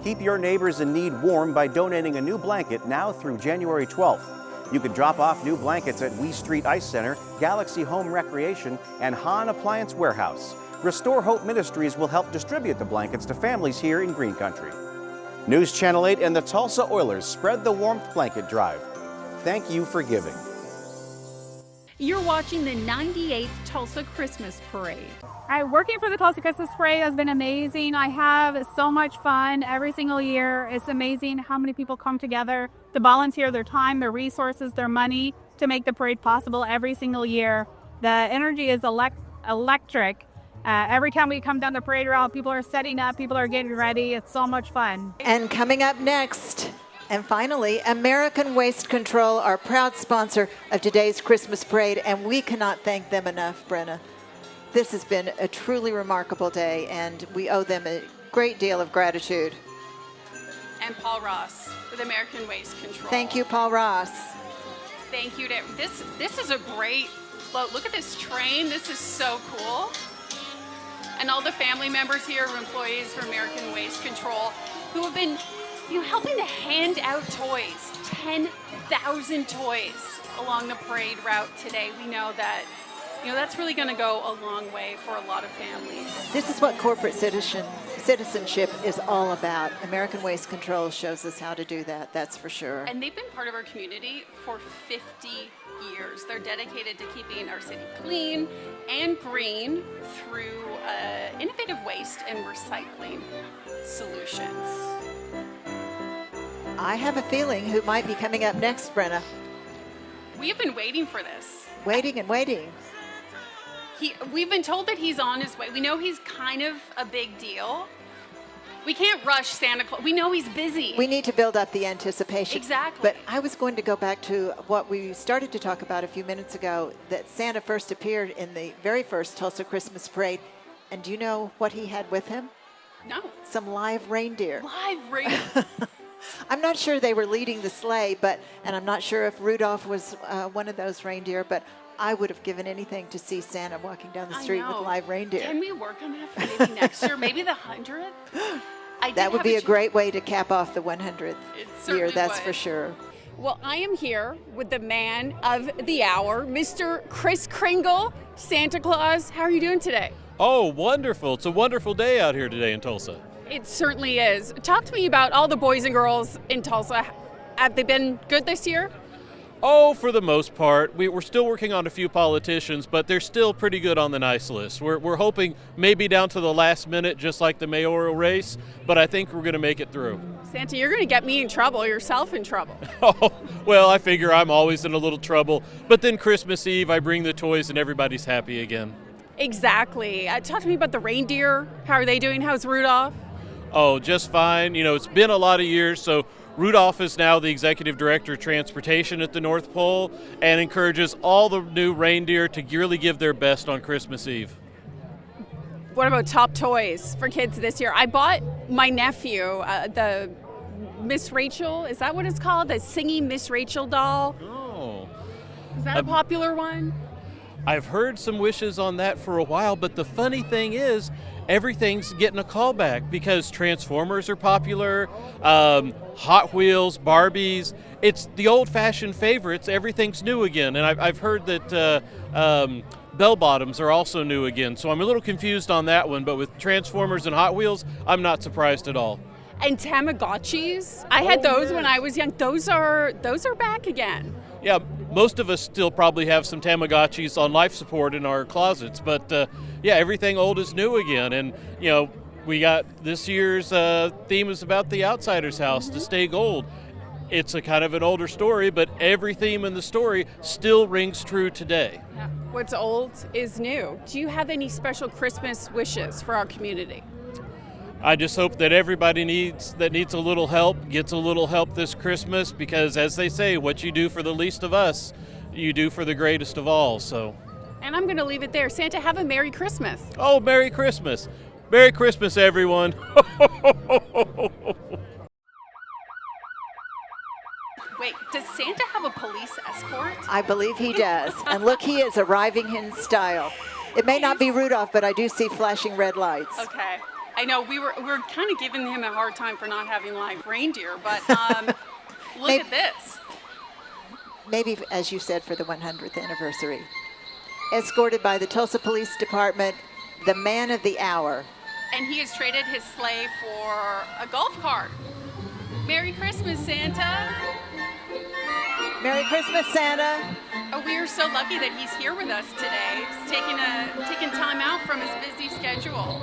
Keep your neighbors in need warm by donating a new blanket now through January 12th. You can drop off new blankets at Wee Street Ice Center, Galaxy Home Recreation, and Hahn Appliance Warehouse. Restore Hope Ministries will help distribute the blankets to families here in Green Country. News Channel 8 and the Tulsa Oilers Spread the Warmth Blanket Drive. Thank you for giving. You're watching the 98th Tulsa Christmas Parade. Working for the Tulsa Christmas Parade has been amazing. I have so much fun every single year. It's amazing how many people come together to volunteer their time, their resources, their money to make the parade possible every single year. The energy is electric. Every time we come down the parade route, people are setting up, people are getting ready. It's so much fun. And coming up next, and finally, American Waste Control, our proud sponsor of today's Christmas parade, and we cannot thank them enough, Brenna. This has been a truly remarkable day, and we owe them a great deal of gratitude. And Paul Ross with American Waste Control. Thank you, Paul Ross. Thank you to this is a great float. Look at this train. This is so cool. And all the family members here, employees for American Waste Control, who have been helping to hand out toys, 10,000 toys along the parade route today. We know that, that's really going to go a long way for a lot of families. This is what corporate citizenship is all about. American Waste Control shows us how to do that, that's for sure. And they've been part of our community for 50 years. They're dedicated to keeping our city clean and green through innovative waste and recycling solutions. I have a feeling who might be coming up next, Brenna. We have been waiting for this. Waiting and waiting. We've been told that he's on his way. We know he's kind of a big deal. We can't rush Santa Claus. We know he's busy. We need to build up the anticipation. Exactly. But I was going to go back to what we started to talk about a few minutes ago, that Santa first appeared in the very first Tulsa Christmas Parade. And do you know what he had with him? No. Some live reindeer. Live reindeer. I'm not sure they were leading the sleigh, and I'm not sure if Rudolph was one of those reindeer, but I would have given anything to see Santa walking down the street with live reindeer. Can we work on that for maybe next year? Maybe the 100th? That would be a great way to cap off the 100th year, that's for sure. Well, I am here with the man of the hour, Mr. Kris Kringle, Santa Claus. How are you doing today? Oh, wonderful. It's a wonderful day out here today in Tulsa. It certainly is. Talk to me about all the boys and girls in Tulsa. Have they been good this year? Oh, for the most part. We're still working on a few politicians, but they're still pretty good on the nice list. We're hoping maybe down to the last minute, just like the mayoral race, but I think we're going to make it through. Santa, you're going to get me in trouble, yourself in trouble. Oh, well, I figure I'm always in a little trouble, but then Christmas Eve, I bring the toys and everybody's happy again. Exactly. Talk to me about the reindeer. How are they doing? How's Rudolph? Oh, just fine. It's been a lot of years, so Rudolph is now the executive director of transportation at the North Pole and encourages all the new reindeer to really give their best on Christmas Eve. What about top toys for kids this year? I bought my nephew the Miss Rachel, is that what it's called? The singing Miss Rachel doll? Oh. Is that a popular one? I've heard some wishes on that for a while, but the funny thing is, everything's getting a callback because Transformers are popular, Hot Wheels, Barbies. It's the old-fashioned favorites. Everything's new again, and I've heard that bell-bottoms are also new again. So I'm a little confused on that one, but with Transformers and Hot Wheels, I'm not surprised at all. And Tamagotchis, I had those when I was young. Those are back again. Yeah, most of us still probably have some Tamagotchis on life support in our closets, but yeah, everything old is new again. And you know, we got this year's theme is about the outsider's house to stay gold. It's a kind of an older story, but every theme in the story still rings true today. Yeah. What's old is new. Do you have any special Christmas wishes for our community? I just hope that everybody needs a little help gets a little help this Christmas, because as they say, what you do for the least of us, you do for the greatest of all. So. And I'm going to leave it there. Santa, have a Merry Christmas. Oh, Merry Christmas. Merry Christmas, everyone. Wait, does Santa have a police escort? I believe he does. And look, he is arriving in style. It may not be Rudolph, but I do see flashing red lights. Okay. I know we were kind of giving him a hard time for not having live reindeer, but look at this. Maybe, as you said, for the 100th anniversary. Escorted by the Tulsa Police Department, the man of the hour. And he has traded his sleigh for a golf cart. Merry Christmas, Santa. Merry Christmas, Santa. Oh, we are so lucky that he's here with us today. He's taking time out from his busy schedule.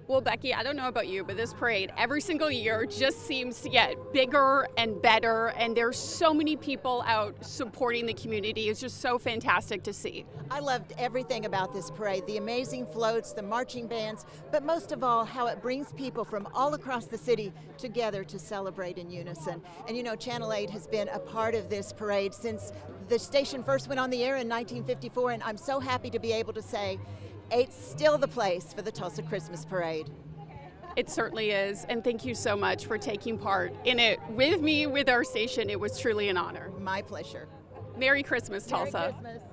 Well, Becky, I don't know about you, but this parade every single year just seems to get bigger and better, and there's so many people out supporting the community. It's just so fantastic to see. I loved everything about this parade, the amazing floats, the marching bands, but most of all, how it brings people from all across the city together to celebrate in unison. And you know, Channel 8 has been a part of this parade since the station first went on the air in 1954, and I'm so happy to be able to say 8's still the place for the Tulsa Christmas Parade. It certainly is, and thank you so much for taking part in it with me, with our station. It was truly an honor. My pleasure. Merry Christmas, Tulsa. Merry Christmas.